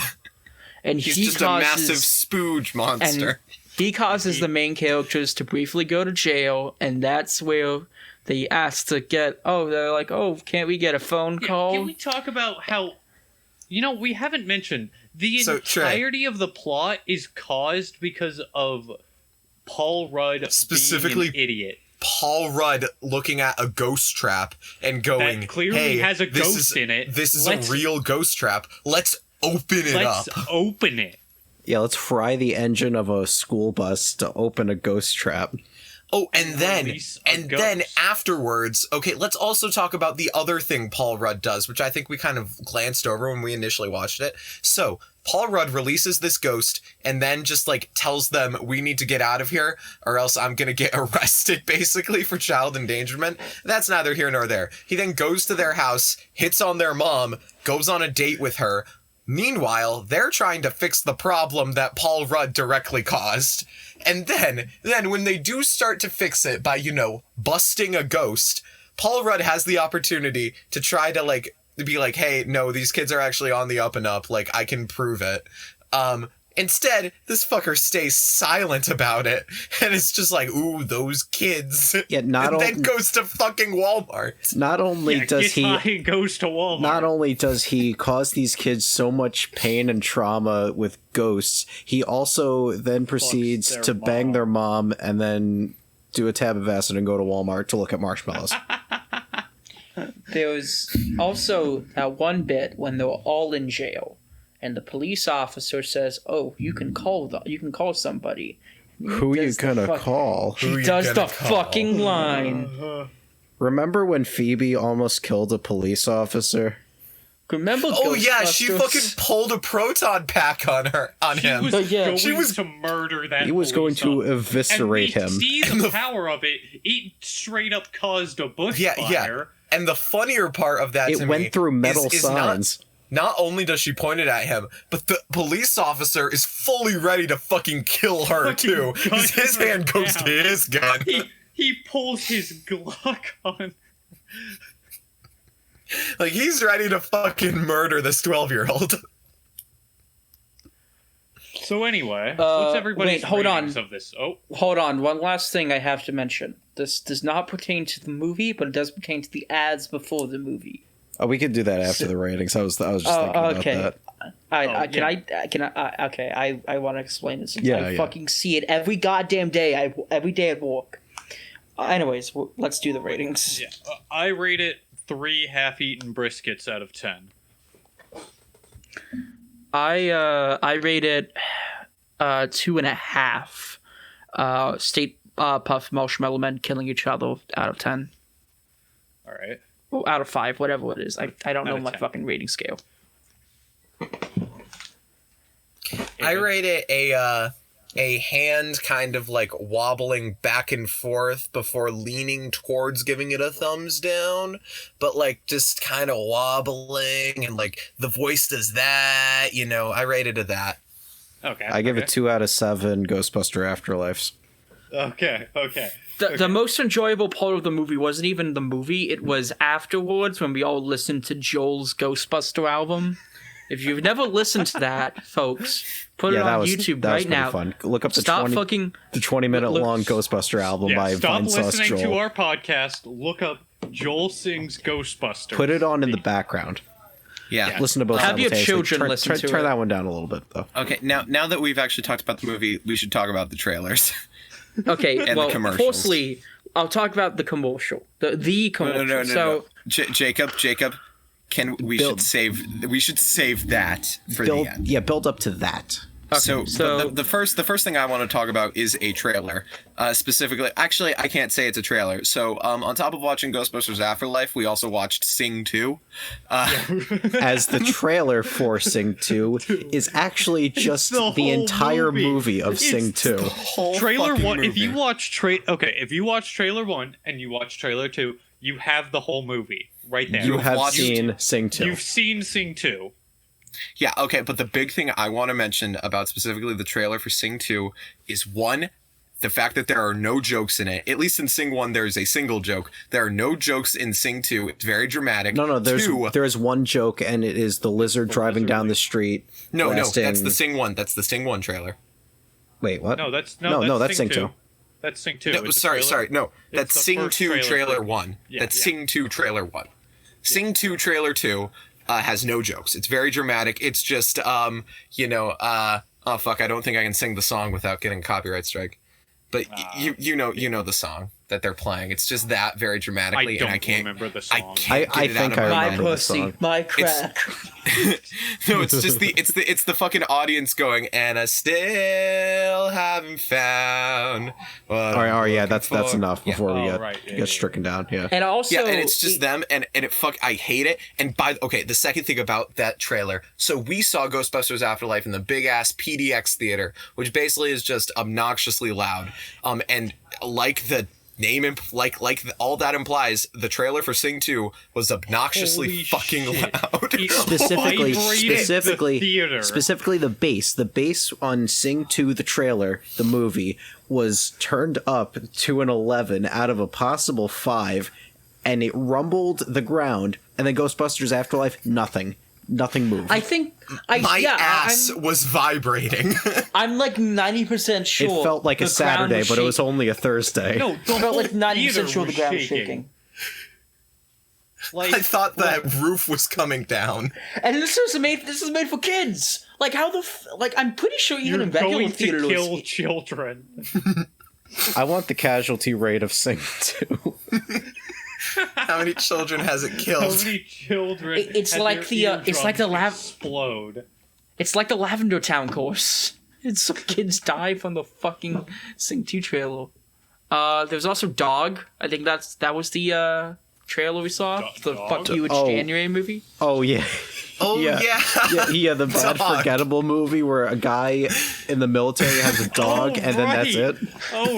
C: And
A: he's just a massive spooge monster.
C: And he causes the main characters to briefly go to jail, and that's where they ask to get... they're like, can't we get a phone call?
B: Can we talk about how... we haven't mentioned... The entirety of the plot is caused because of Paul Rudd
A: specifically
B: being an idiot.
A: Paul Rudd looking at a ghost trap and going,
B: that clearly has a ghost in it.
A: This is a real ghost trap. Let's open it up.
B: Let's open it.
D: Yeah, let's fry the engine of a school bus to open a ghost trap.
A: Oh, and then afterwards, okay, let's also talk about the other thing Paul Rudd does, which I think we kind of glanced over when we initially watched it. So, Paul Rudd releases this ghost and then just like tells them we need to get out of here or else I'm going to get arrested basically for child endangerment. That's neither here nor there. He then goes to their house, hits on their mom, goes on a date with her. Meanwhile, they're trying to fix the problem that Paul Rudd directly caused. And then when they do start to fix it by, busting a ghost, Paul Rudd has the opportunity to try to, be like, hey, no, these kids are actually on the up and up. I can prove it. Instead, this fucker stays silent about it, and it's just like, ooh, those kids.
D: Yeah,
A: then goes to fucking Walmart.
D: Not only does he
B: goes to Walmart.
D: Not only does he cause these kids so much pain and trauma with ghosts, he also then proceeds to bang their mom and then do a tab of acid and go to Walmart to look at marshmallows.
C: There was also that one bit when they were all in jail. And the police officer says, you can call somebody.
D: Who you gonna call?
C: He does the fucking line.
D: Remember when Phoebe almost killed a police officer?
C: Remember
A: yeah, she fucking pulled a proton pack on him.
B: She was going to murder that.
D: He was going to eviscerate him.
B: See the power of it. It straight up caused a bushfire.
A: Yeah. And the funnier part of that
D: it went through metal signs.
A: Not only does she point it at him, but the police officer is fully ready to fucking kill her, too. Because his hand goes to his gun.
B: He pulls his Glock on.
A: He's ready to fucking murder this 12-year-old.
B: So anyway, what's everybody's ratings of this?
C: Hold on. One last thing I have to mention. This does not pertain to the movie, but it does pertain to the ads before the movie.
D: Oh, we could do that after the ratings. I was just thinking about that.
C: I want to explain this. I fucking see it every goddamn day. Every day at work. Anyways, let's do the ratings.
B: Yeah, I rate it 3 half-eaten briskets out of 10.
C: I rate it 2.5. State Puft Marshmallow Men killing each other out of 10.
B: All right.
C: Well, out of 5, whatever it is. I don't know my 10. Fucking rating scale.
A: I rate it a hand kind of like wobbling back and forth before leaning towards giving it a thumbs down, but like just kind of wobbling, and like the voice does that, I rated it that.
B: Okay.
D: I give it 2 out of 7 Ghostbusters Afterlives.
B: Okay.
C: The most enjoyable part of the movie wasn't even the movie, it was afterwards when we all listened to Joel's Ghostbuster album. If you've never listened to that, folks, put it on YouTube right now.
D: Fun. Look up the 20-minute long Ghostbuster album by Vine Sauce Joel.
B: Stop listening to our podcast. Look up Joel Sings Ghostbusters.
D: Put it on in the background.
A: Yeah.
D: Listen to both.
C: Have your children listen to it.
D: Turn that one down a little bit, though.
A: Okay, now that we've actually talked about the movie, we should talk about the trailers.
C: Okay,
A: and the commercials.
C: Firstly, I'll talk about the commercial. The commercial.
A: No. Jacob. We should save that for the end.
D: Yeah, build up to that.
A: Okay, so the first thing I want to talk about is a trailer. Specifically, actually, I can't say it's a trailer. So, on top of watching Ghostbusters Afterlife, we also watched Sing 2.
D: As the trailer for Sing 2 is actually just the entire movie of Sing 2.
B: Trailer 1. If you watch trailer 1 and you watch trailer 2, you have the whole movie right there.
D: You have seen Sing 2.
B: You've seen Sing 2.
A: Yeah, okay, but the big thing I want to mention about specifically the trailer for Sing 2 is, one, the fact that there are no jokes in it. At least in Sing 1, there's a single joke. There are no jokes in Sing 2. It's very dramatic.
D: No, there's one joke, and it is the lizard driving down the street.
A: No, that's the Sing 1. That's the Sing 1 trailer.
D: Wait, what?
B: No, that's
D: Sing 2.
B: That's Sing 2.
A: No, sorry. No, that's Sing 2 trailer 1. That's Sing 2 trailer 1. Sing 2 trailer 2 has no jokes. It's very dramatic. It's just, oh fuck, I don't think I can sing the song without getting a copyright strike. But you know the song that they're playing. It's just that very dramatically,
B: I can't remember the song.
D: I think I remember the song.
C: My pussy, my crack.
A: No, it's just it's the fucking audience going, and I still haven't found. All
D: right, that's enough before we get stricken down. Yeah,
C: and also,
A: and it's just them, and it I hate it. And the second thing about that trailer, so we saw Ghostbusters Afterlife in the big ass PDX theater, which basically is just obnoxiously loud. And like the name all that implies, the trailer for Sing 2 was obnoxiously fucking loud.
D: Specifically the bass. The bass on Sing 2, the trailer, the movie, was turned up to an 11 out of a possible 5, and it rumbled the ground. And then Ghostbusters Afterlife, nothing moved.
C: I think
A: my ass was vibrating.
C: I'm like 90% sure.
D: It felt like a Saturday, but it was only a Thursday.
B: No,
C: it felt like 90% sure the ground was shaking.
A: Like, I thought that roof was coming down.
C: And this is made for kids. Like how I'm pretty sure even in regular theaters.
B: You're going to kill children.
D: I want the casualty rate of Sing 2.
A: How many children has it killed?
B: How many children?
C: It's like the
B: explode.
C: It's like the Lavender Town course. And some kids die from the fucking Sing 2 trailer. There's also Dog. I think that was the trailer we saw. The Fuck You It's January movie.
D: Oh yeah. The Bad Forgettable movie where a guy in the military has a dog and then that's it.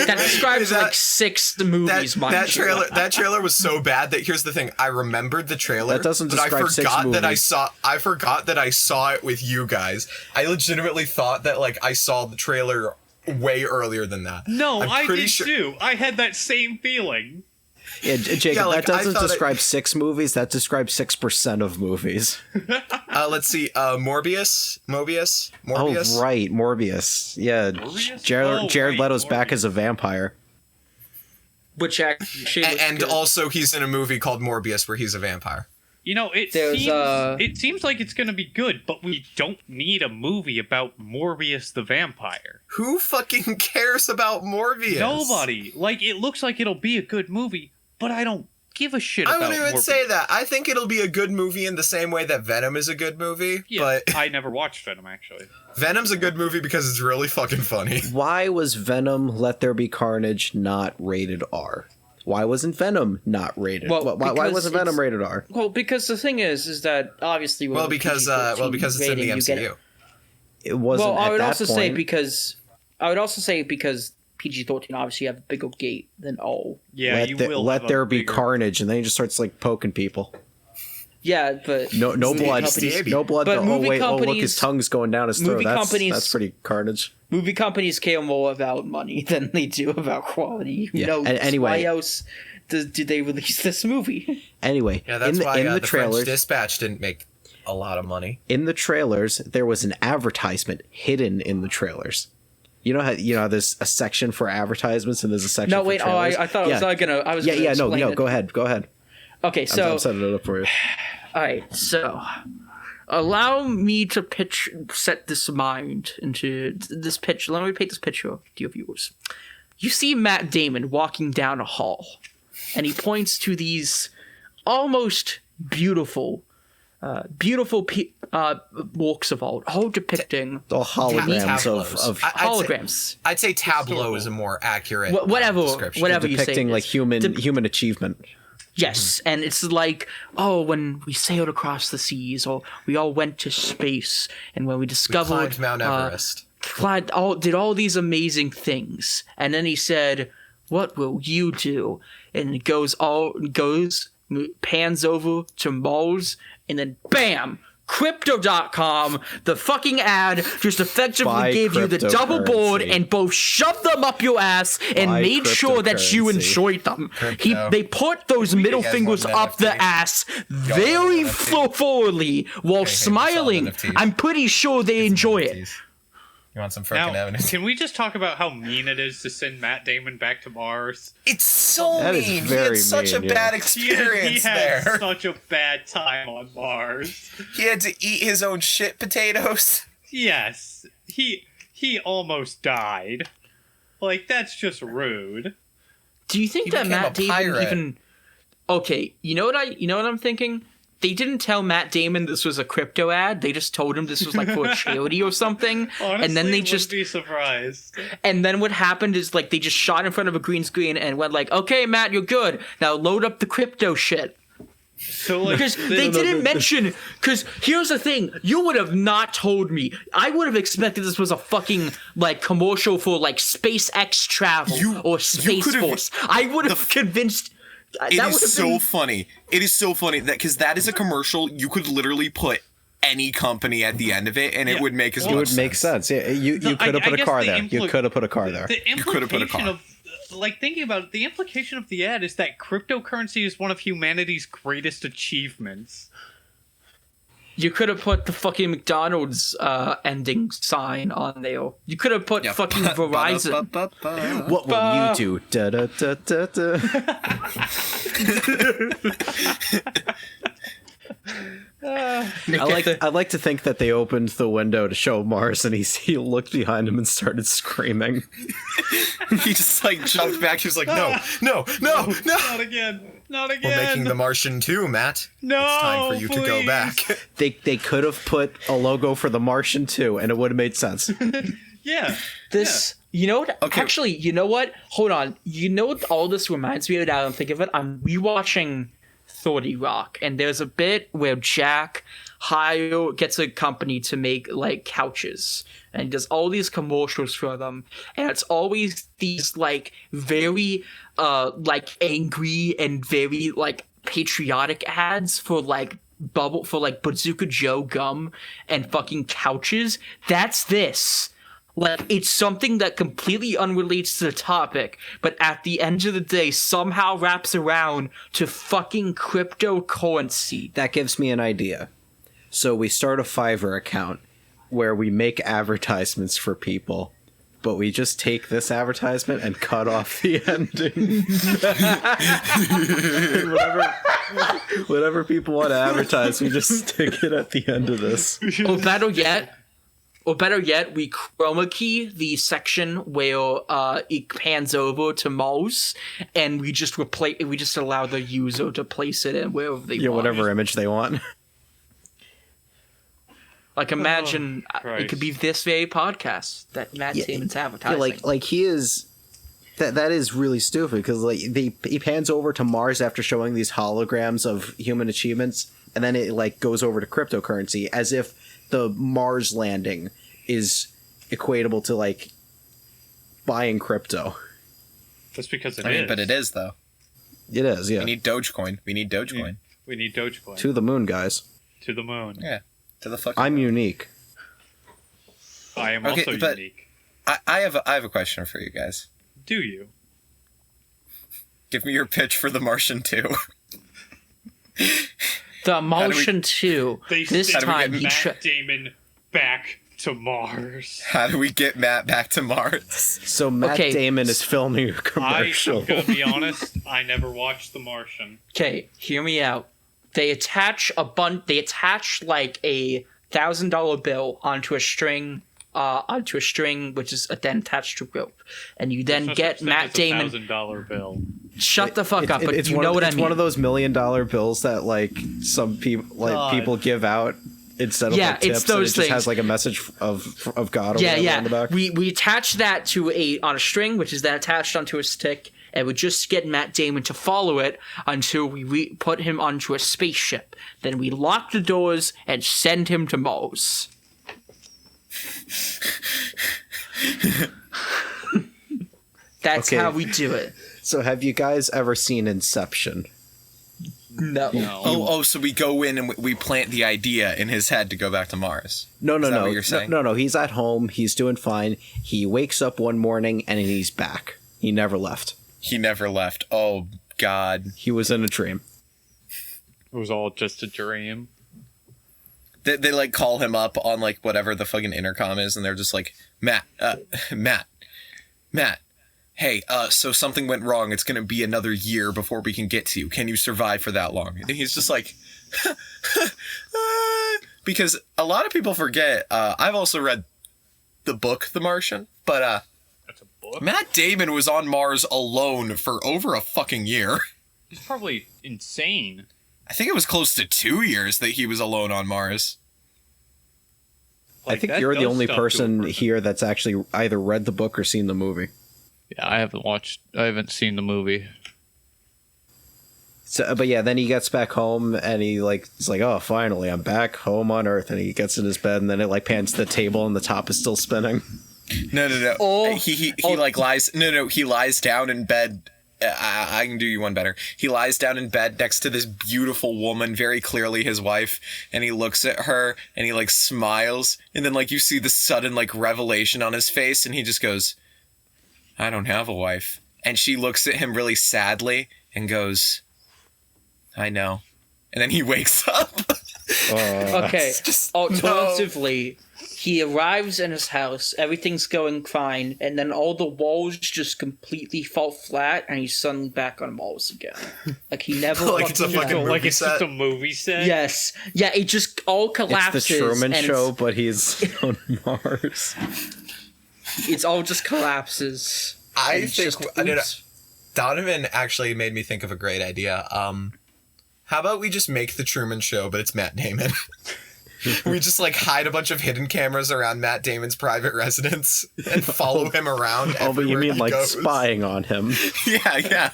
C: That describes like 6 movies.
A: That trailer was so bad that here's the thing. I remembered the trailer.
D: That doesn't describe 6 movies.
A: I forgot that I saw it with you guys. I legitimately thought that I saw the trailer way earlier than that.
B: No, I did too. I had that same feeling.
D: Yeah, Jacob, that doesn't describe 6 movies. That describes 6% of movies.
A: Let's see. Mobius.
D: Oh, right. Morbius. Yeah.
B: Morbius?
D: Jared Leto's back as a vampire.
C: Which actually
A: and also he's in a movie called Morbius where he's a vampire.
B: it seems like it's gonna be good, but we don't need a movie about Morbius the vampire.
A: Who fucking cares about Morbius?
B: Nobody. Like, it looks like it'll be a good movie, but I don't give a shit about Morbius.
A: I wouldn't even say that. I think it'll be a good movie in the same way that Venom is a good movie.
B: Yeah,
A: but
B: I never watched Venom, actually.
A: Venom's a good movie because it's really fucking funny.
D: Why was Venom Let There Be Carnage not rated R? Why wasn't Venom not rated?
C: Well,
D: why wasn't Venom rated R?
C: Well, because the thing is that obviously
A: because it's in the MCU.
D: It wasn't.
C: Well, I would also say because PG-13 obviously have a bigger gate than all.
B: Yeah,
D: let there be carnage, and then he just starts like poking people.
C: Yeah, but
D: no blood, no blood.
C: But
D: look, his tongue's going down his throat. That's pretty carnage.
C: Movie companies care more about money than they do about quality. Who knows?
D: Anyway,
C: why else did they release this movie?
D: Anyway,
A: that's why the trailers, French Dispatch didn't make a lot of money.
D: In the trailers, there was an advertisement hidden in the trailers. You know how there's a section for advertisements and there's a section.
C: No, wait.
D: Trailers?
C: I thought I was gonna.
D: No. Go ahead.
C: Okay, so
D: I'm setting it up for you.
C: All right, so allow me to set this mind into this pitch. Let me paint this picture to your viewers. You see Matt Damon walking down a hall, and he points to these almost beautiful works of art, all depicting
D: the holograms of
C: holograms.
A: I'd say tableau is a more accurate description.
C: Whatever you say,
D: depicting like human achievement.
C: Yes, and it's like, when we sailed across the seas, or we all went to space, and when we discovered...
A: We climbed Mount Everest.
C: Did all these amazing things. And then he said, what will you do? And it pans over to Mars, and then bam! Crypto.com, the fucking ad just effectively gave you the double board and both shoved them up your ass and made sure that you enjoyed them. They put those middle fingers up the ass very forwardly while smiling. I'm pretty sure they enjoy it.
A: You want some freaking evidence?
B: Can we just talk about how mean it is to send Matt Damon back to Mars?
A: It's so mean. He had such a bad experience there.
B: He had such a bad time on Mars.
A: He had to eat his own shit potatoes.
B: Yes. He almost died. Like, that's just rude.
C: Do you think that Matt Damon even... Okay, you know what I'm thinking? They didn't tell Matt Damon this was a crypto ad. They just told him this was like for a charity or something.
B: Honestly,
C: and then they just
B: be surprised.
C: And then what happened is like they just shot in front of a green screen and went like, "Okay, Matt, you're good. Now load up the crypto shit."
B: So like,
C: because they didn't mention. Because here's the thing: you would have not told me. I would have expected this was a fucking like commercial for like SpaceX travel or Space Force. I would have convinced.
A: It is so funny. It is so funny that because that is a commercial, you could literally put any company at the end of it, and it would make as much sense. It would make sense.
D: Yeah, you could have put a car there. You could have put a car there.
B: You could have put a car. Like, thinking about it, the implication of the ad is that cryptocurrency is one of humanity's greatest achievements.
C: You could have put the fucking McDonald's ending sign on there. You could have put fucking Verizon.
D: What will you do? Da da da da da. I like to think that they opened the window to show Mars, and he looked behind him and started screaming.
A: He just like jumped back. He was like, "No,
B: not again."
A: We're making The Martian 2, Matt.
B: No,
A: it's time for you to go back.
D: They could have put a logo for The Martian 2, and it would have made sense.
B: Yeah.
C: You know what? Okay. Actually, you know what? Hold on. You know what all this reminds me of? Now I don't think of it. I'm rewatching 30 Rock, and there's a bit where Jack gets a company to make like couches, and he does all these commercials for them, and it's always these like very like angry and very like patriotic ads for like Bazooka Joe gum and fucking couches. That's this. Like, it's something that completely unrelates to the topic, but at the end of the day somehow wraps around to fucking cryptocurrency.
D: That gives me an idea. So we start a Fiverr account where we make advertisements for people, but we just take this advertisement and cut off the ending. Whatever people want to advertise, we just stick it at the end of this.
C: Or better yet, we chroma key the section where it pans over to Mars, and we just allow the user to place it in wherever they want.
D: Whatever image they want.
C: Like, imagine it could be this very podcast that Matt Damon's advertising.
D: Yeah, like he is. That is really stupid because like he pans over to Mars after showing these holograms of human achievements, and then it like goes over to cryptocurrency as if the Mars landing is equatable to like buying crypto.
B: That's because it is.
A: I mean, but it is though.
D: It is, yeah.
A: We need Dogecoin.
B: We need Dogecoin.
D: To the moon, guys.
B: To the moon.
A: Yeah. To the fucking
D: I'm
A: moon.
D: Unique.
B: I am also unique.
A: I have a question for you guys.
B: Do you?
A: Give me your pitch for The Martian 2.
C: The Martian 2. This time he
B: Matt Damon back to Mars.
A: How do we get Matt back to Mars?
D: So Matt Damon is filming a commercial.
B: I'm gonna be honest, I never watched The Martian.
C: Okay, hear me out. They attach like a $1,000 bill onto a string which is then attached to rope, and you then get Matt Damon.
B: $1,000 bill.
C: Shut the fuck up! But
D: it's
C: you know what I mean.
D: It's one of those $1 million bills that like some people people give out instead of like tips.
C: It's those
D: and it just
C: things.
D: has like a message of God or whatever on the back.
C: We attach that to on a string, which is then attached onto a stick, and we just get Matt Damon to follow it until we put him onto a spaceship. Then we lock the doors and send him to Mars. That's how we do it.
D: So have you guys ever seen Inception?
C: No.
A: Oh, so we go in and we plant the idea in his head to go back to Mars.
D: No.
A: What you're saying?
D: No. He's at home. He's doing fine. He wakes up one morning and he's back. He never left.
A: Oh, God.
D: He was in a dream.
B: It was all just a dream.
A: They like call him up on like whatever the fucking intercom is, and they're just like, Matt. Hey, so something went wrong. It's gonna be another year before we can get to you. Can you survive for that long? And he's just like, because a lot of people forget. I've also read the book The Martian, but
B: that's a book.
A: Matt Damon was on Mars alone for over a fucking year.
B: He's probably insane.
A: I think it was close to 2 years that he was alone on Mars.
D: Like, I think you're the only person here that's actually either read the book or seen the movie.
B: Yeah, I haven't seen the movie.
D: So, but yeah, then he gets back home and he's like, oh, finally, I'm back home on Earth. And he gets in his bed and then it like pans to the table and the top is still spinning.
A: No. He lies down in bed. I can do you one better. He lies down in bed next to this beautiful woman, very clearly his wife, and he looks at her and he like smiles, and then like you see the sudden like revelation on his face, and he just goes, I don't have a wife. And she looks at him really sadly and goes, I know. And then he wakes up.
C: Okay. Alternatively, he arrives in his house, everything's going fine, and then all the walls just completely fall flat, and he's suddenly back on Mars again. Like he never
A: like it's a fucking movie
B: like it's
A: set.
B: just a movie set.
C: Yes. Yeah, it just all collapses.
D: It's the Truman Show, but he's on Mars.
C: It's all just collapses.
A: I think Donovan actually made me think of a great idea. How about we just make the Truman Show, but it's Matt Damon? We just like hide a bunch of hidden cameras around Matt Damon's private residence and follow him around.
D: Oh, but you mean like
A: goes.
D: Spying on him?
A: Yeah.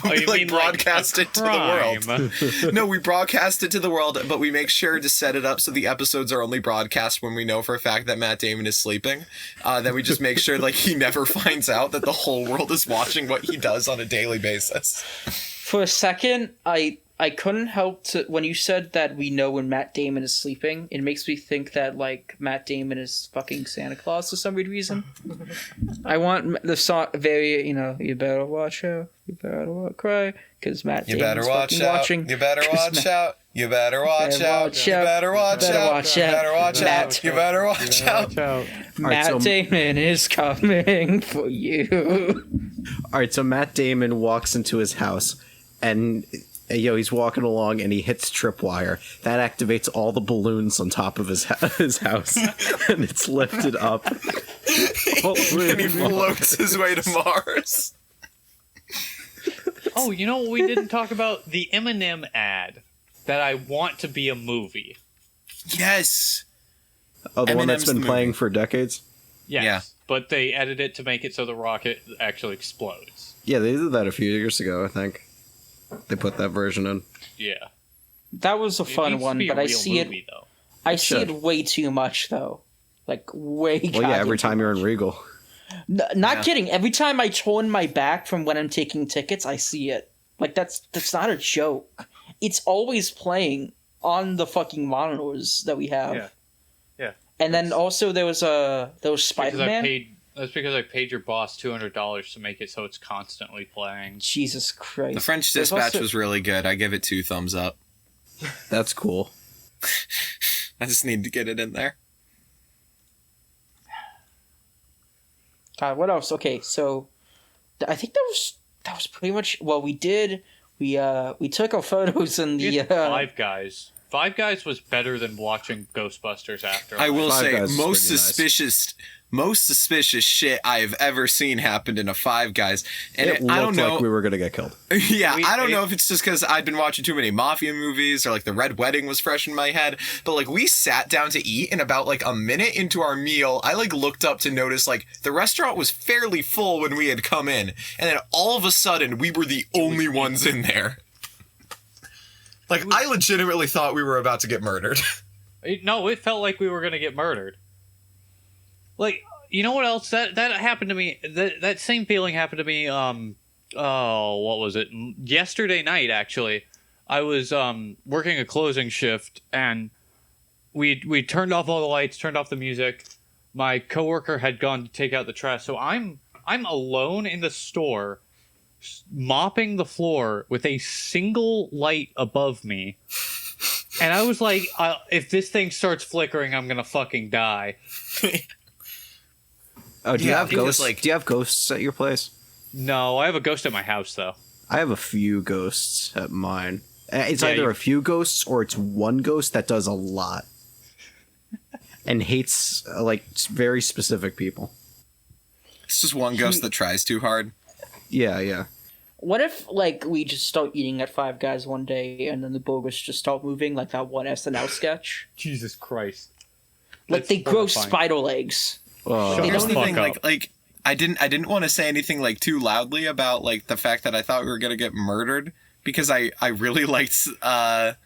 A: We like broadcast it to the world. No, we broadcast it to the world, but we make sure to set it up so the episodes are only broadcast when we know for a fact that Matt Damon is sleeping. Then we just make sure like he never finds out that the whole world is watching what he does on a daily basis.
C: For a second, I couldn't help to, when you said that we know when Matt Damon is sleeping, it makes me think that, like, Matt Damon is fucking Santa Claus for some weird reason. I want the song very, you better watch out, you better not cry, because Matt Damon's fucking watching.
A: You better watch out. You better watch out. You better watch out. You better watch out. You better watch out.
C: Matt Damon is coming for you.
D: All right, so Matt Damon walks into his house, and he's walking along and he hits tripwire. That activates all the balloons on top of his house, and it's lifted up.
A: And he floats his way to Mars.
B: Oh, you know what we didn't talk about? The Eminem ad that I want to be a movie.
A: Yes.
D: Oh, the one that's been
A: the
D: playing
A: movie.
D: for decades?
B: Yes,
A: Yeah.
B: but they edited it to make it so the rocket actually explodes.
D: Yeah, they did that a few years ago, I think. They put that version in.
B: Yeah.
C: That was a fun one, but I see
B: movie, though.
C: I see it way too much though. Like way.
D: Well, yeah, every time you're in Regal.
C: Not kidding. Every time I turn my back from when I'm taking tickets, I see it. Like that's not a joke. It's always playing on the monitors that we have.
B: Yeah. Yeah.
C: And then also there was Spider-Man.
B: That's because I paid your boss $200 to make it so it's constantly playing.
C: Jesus Christ.
A: The French Dispatch was really good. I give it 2 thumbs up.
D: That's cool.
A: I just need to get it in there.
C: God, what else? Okay, so I think that was pretty much what we did. We took our photos in the
B: Five Guys. Five Guys was better than watching Ghostbusters Afterlife.
A: I will say most suspicious shit I have ever seen happened in a Five Guys, and
D: It
A: I don't
D: looked
A: know.
D: like we were gonna get killed.
A: Yeah, I don't know if it's just because I'd been watching too many mafia movies or like The Red Wedding was fresh in my head, but like we sat down to eat and about like a minute into our meal, I like looked up to notice like the restaurant was fairly full when we had come in, and then all of a sudden we were the only ones in there. Like I legitimately thought we were about to get murdered.
B: No, it felt like we were going to get murdered. Like, you know what else? That happened to me. That same feeling happened to me, what was it? Yesterday night, actually. I was working a closing shift, and we turned off all the lights, turned off the music. My coworker had gone to take out the trash, so I'm alone in the store, mopping the floor with a single light above me. And I was like, if this thing starts flickering, I'm gonna fucking die.
D: Oh, do you have ghosts? Do you have ghosts at your place?
B: No, I have a ghost at my house, though.
D: I have a few ghosts at mine. It's either a few ghosts or it's one ghost that does a lot and hates like very specific people.
A: It's just one ghost that tries too hard.
D: Yeah.
C: What if, like, we just start eating at Five Guys one day and then the burgers just start moving like that one SNL sketch?
B: Jesus Christ.
C: Like, they grow spider legs.
A: Here's the thing, like I didn't want to say anything like too loudly about like the fact that I thought we were gonna get murdered because I really liked the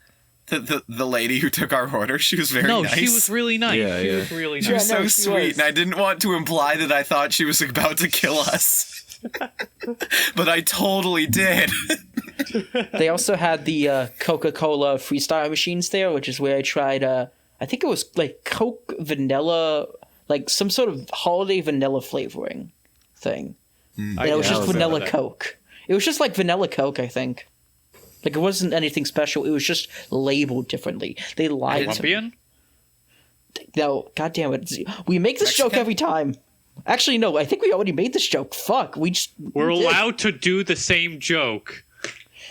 A: lady who took our order. She was very nice.
B: No, she was really nice.
D: Yeah,
B: she was really nice.
A: She was so sweet, and I didn't want to imply that I thought she was about to kill us. But I totally did.
C: They also had the Coca-Cola freestyle machines there, which is where I tried, I think it was like Coke vanilla, like some sort of holiday vanilla flavoring thing. And it was just vanilla Coke. It was just like vanilla Coke, I think. Like, it wasn't anything special. It was just labeled differently. They lied to me. No, goddamn it. We make this joke every time. Actually, no, I think we already made this joke. Fuck,
B: We're allowed to do the same joke.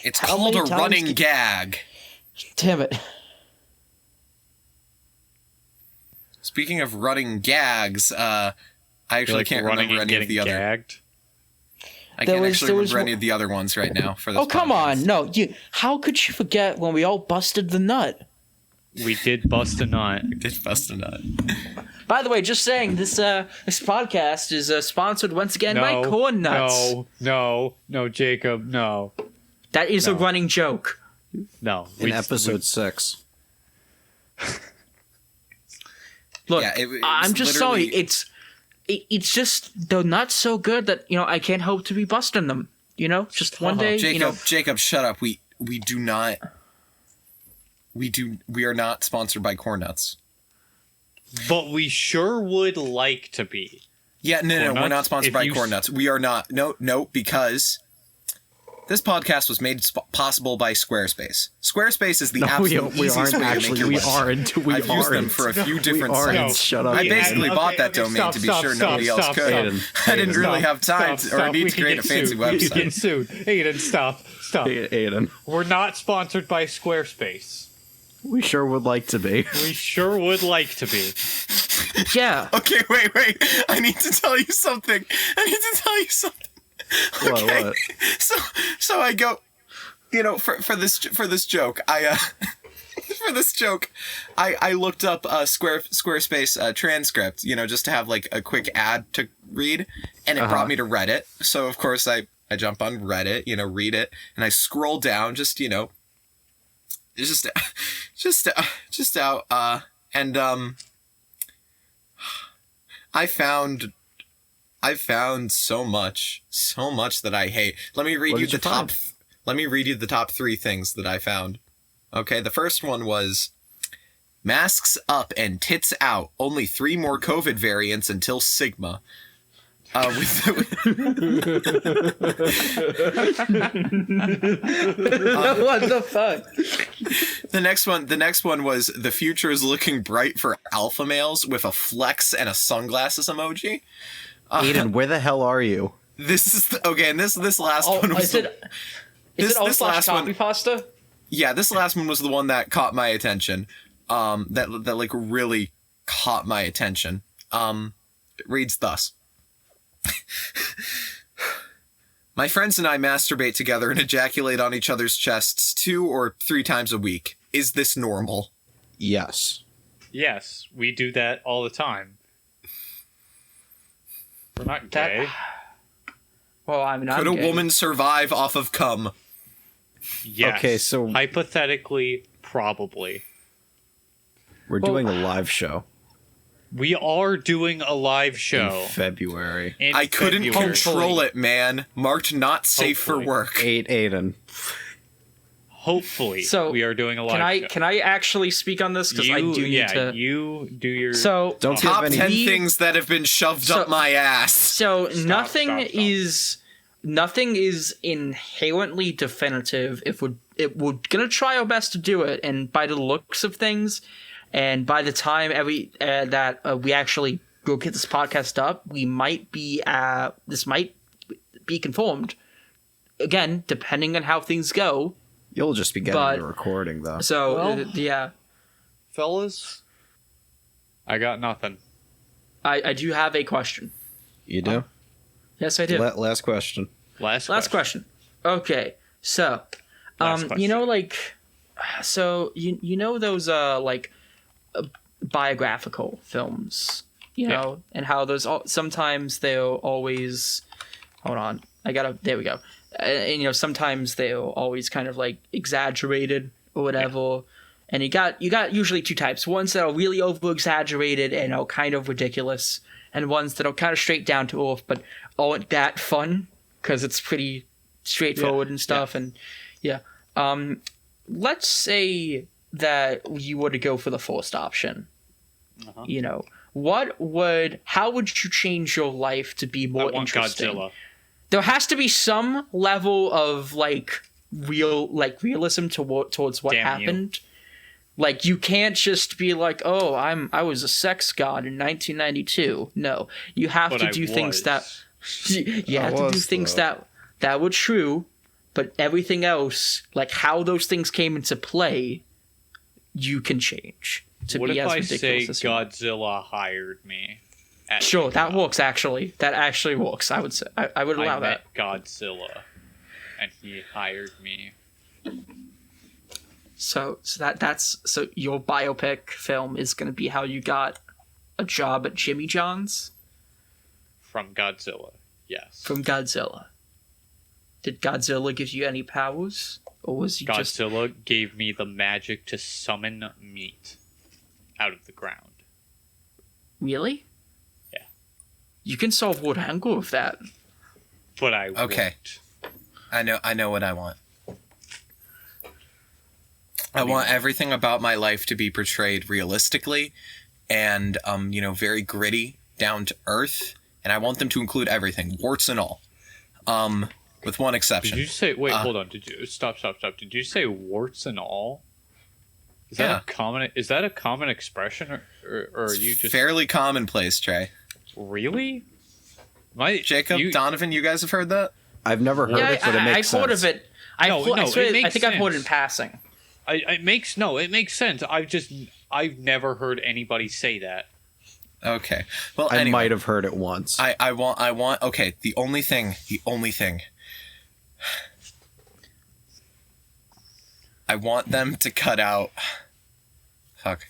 A: It's called a running gag.
C: Damn it.
A: Speaking of running gags, I actually can't remember any of the other.
B: Gagged?
A: I can't actually remember any of the other ones right now. For this
C: oh, come on. No, how could you forget when we all busted the nut?
B: We did bust a nut.
A: We did bust a nut.
C: By the way, just saying, this podcast is sponsored once again by Corn Nuts.
B: No, Jacob, no.
C: That is a running joke.
B: No.
D: In episode 6.
C: Look, I'm just sorry. It's just, they're not so good that, I can't hope to be busting them. Just one day,
A: Jacob, shut up. We are not sponsored by Corn Nuts.
B: But we sure would like to be.
A: Yeah, no, we're not sponsored by Corn Nuts. We are not. No, because This podcast was made possible by Squarespace. Squarespace is the absolute easiest way to make your website. I've used them for a few different sites.
D: Shut up.
A: I basically bought that domain to be sure nobody else could. I didn't really have time or need to create a fancy website.
B: We get sued. Aidan, stop.
D: Aidan.
B: We're not sponsored by Squarespace.
D: We sure would like to be.
B: We sure would like to be.
C: Yeah.
A: Okay, wait. I need to tell you something. Okay.
D: What?
A: So I go, for this joke, I looked up a Squarespace transcript, just to have like a quick ad to read, and it brought me to Reddit. So of course I jump on Reddit, read it, and I scroll down just out, and I found so much that I hate. Let me read you the top 3 things that I found. Okay, the first one was masks up and tits out. Only 3 more COVID variants until Sigma. What
C: the fuck?
A: The next one was the future is looking bright for alpha males with a flex and a sunglasses emoji.
D: Aidan, where the hell are you?
A: This is and this last one was
C: Is it all slash copy pasta?
A: Yeah, this last one was the one that caught my attention. That like really caught my attention. It reads thus. My friends and I masturbate together and ejaculate on each other's chests 2 or 3 times a week. Is this normal?
D: Yes.
B: Yes, we do that all the time. We're not gay.
C: Well, I mean,
A: could a woman survive off of cum?
B: Yes.
D: Okay, so
B: hypothetically, probably.
D: We're doing a live show.
B: We are doing a live show
D: in February.
A: I couldn't control it, man. Marked not safe for work.
D: Aidan.
B: Hopefully,
C: so
B: we are doing a live show.
C: Can I actually speak on this? Because I do need to.
B: You do your.
C: So
D: don't
A: top 10 things that have been shoved up my ass.
C: So nothing is inherently definitive. If we're gonna try our best to do it, and by the looks of things, and by the time we actually go get this podcast up, we might be this might be conformed. Again, depending on how things go.
D: You'll just be getting the recording, though.
C: So, yeah.
B: Fellas, I got nothing.
C: I do have a question.
D: You do?
C: Yes, I do.
D: Last question.
B: Last question.
C: Okay, so, those, biographical films, and how those, sometimes they'll always, hold on, there we go. And sometimes they're always kind of like exaggerated or whatever. And you got usually 2 types: ones that are really over exaggerated and are kind of ridiculous, and ones that are kind of straight down to earth but aren't that fun because it's pretty straightforward and stuff. And let's say that you were to go for the first option. How would you change your life to be more interesting? Godzilla. There has to be some level of realism towards what happened. Like, you can't just be like, oh, I was a sex god in 1992. No, you have to do things that that were true, but everything else, like how those things came into play, you can change.
B: What if I say Godzilla hired me?
C: Sure, that works, actually. That actually works, I would say. I would allow that.
B: I met Godzilla, and he hired me.
C: So your biopic film is going to be how you got a job at Jimmy John's?
B: From Godzilla, yes.
C: From Godzilla. Did Godzilla give you any powers? Or was he
B: Godzilla gave me the magic to summon meat out of the ground.
C: Really?
B: Yeah.
C: You can solve world hunger with that.
B: But I won't.
A: I know what I want. I want everything about my life to be portrayed realistically and very gritty, down to earth, and I want them to include everything, warts and all. with one exception.
B: Did you say? Wait, hold on. Did you stop? Did you say warts and all? Is that a common? Is that a common expression, or are you just
A: fairly commonplace, Trey?
B: Really?
A: Jacob, Donovan, you guys have heard that?
D: I've never heard it, but it makes sense.
C: I've heard of it. I think I've heard it in passing.
B: It makes sense. I've never heard anybody say that.
A: Okay. Well,
D: I might have heard it once.
A: I want. Okay. The only thing. I want them to cut out. Fuck.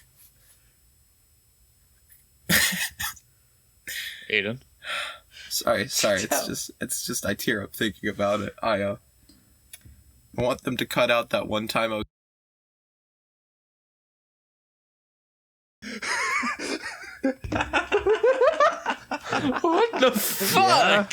B: Aidan.
A: Sorry. It's just I tear up thinking about it. I want them to cut out that one time I was.
C: What the fuck?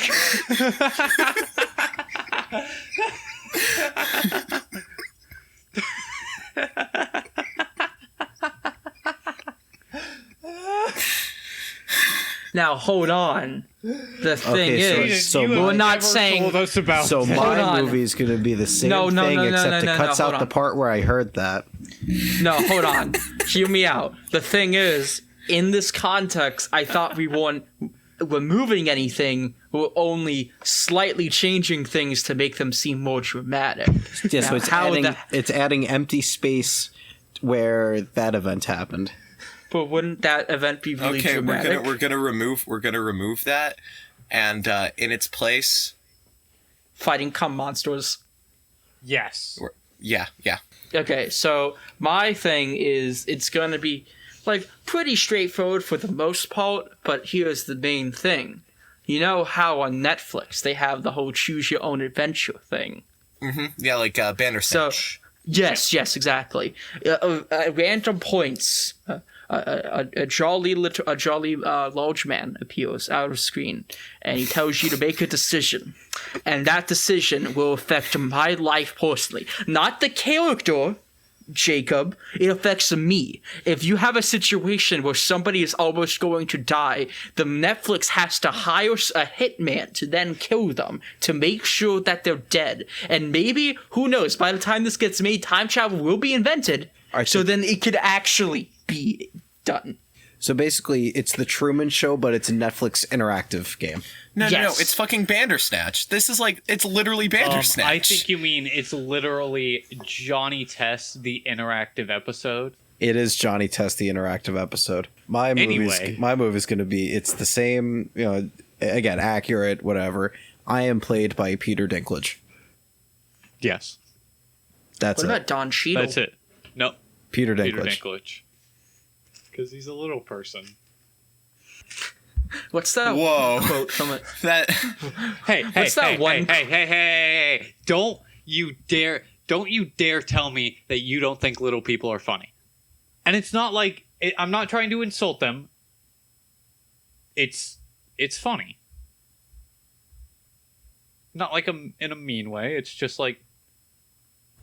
C: Now hold on. The thing is, we're not saying.
D: So my movie is going to be the same thing, except it cuts out the part where I heard that.
C: No, hold on. Hear me out. The thing is, in this context, I thought we weren't removing anything. We're only slightly changing things to make them seem more dramatic.
D: Yeah, so it's adding empty space where that event happened.
C: But wouldn't that event be really dramatic?
A: We're gonna remove that, and in its place,
C: fighting cum monsters.
B: Yes.
A: Yeah.
C: Okay, so my thing is it's gonna be like pretty straightforward for the most part, but here's the main thing. You know how on Netflix they have the whole choose your own adventure thing?
A: Mm-hmm. Yeah, like Bandersnatch.
C: So, yes, exactly. At random points, a jolly large man appears out of screen, and he tells you to make a decision, and that decision will affect my life personally, not the character. Jacob, it affects me. If you have a situation where somebody is almost going to die, the Netflix has to hire a hitman to then kill them to make sure that they're dead. And maybe, who knows, by the time this gets made, time travel will be invented. So then it could actually be done.
D: So basically, it's the Truman Show, but it's a Netflix interactive game.
A: No, it's fucking Bandersnatch. This is it's literally Bandersnatch.
B: I think you mean it's literally Johnny Test, the interactive episode.
D: It is Johnny Test, the interactive episode. My movie's going to be, it's the same, again, accurate, whatever. I am played by Peter Dinklage.
B: Yes.
D: That's
C: What about Don Cheadle?
B: That's it. No.
D: Peter Dinklage.
B: Because he's a little person.
C: What's that quote from it?
B: Hey! Don't you dare tell me that you don't think little people are funny. And it's not like I'm not trying to insult them. It's funny. Not like in a mean way. It's just like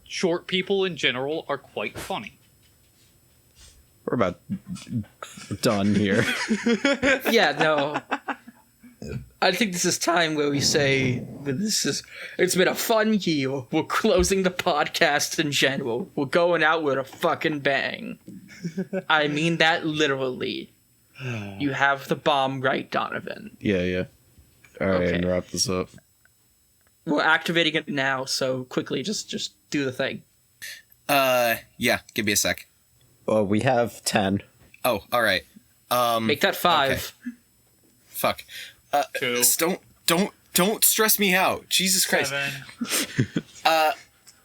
B: short people in general are quite funny.
D: We're about done here.
C: Yeah, no. I think this is time where we say it's been a fun year. We're closing the podcast in general. We're going out with a fucking bang. I mean that literally. You have the bomb right, Donovan.
D: Yeah. All right, and wrap this up.
C: We're activating it now, so quickly, just do the thing.
A: Yeah, give me a sec.
D: We have 10.
A: Oh, all right.
C: Make that 5.
A: Okay. Fuck.
B: 2.
A: Don't stress me out. Jesus Christ.
B: 7.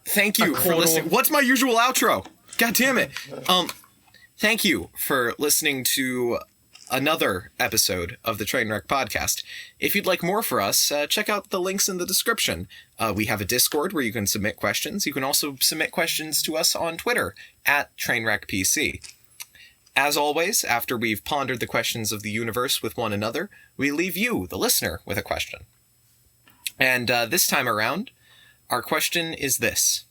A: Thank you for listening. What's my usual outro? God damn it. Thank you for listening to another episode of the Trainwreck podcast. If you'd like more for us, check out the links in the description. We have a Discord where you can submit questions. You can also submit questions to us on Twitter at TrainwreckPC. As always, after we've pondered the questions of the universe with one another, we leave you, the listener, with a question. And this time around, our question is this.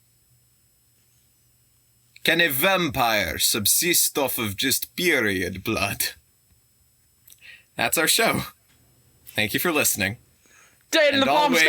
A: Can a vampire subsist off of just period blood? That's our show. Thank you for listening.
C: Dead in the bomb's going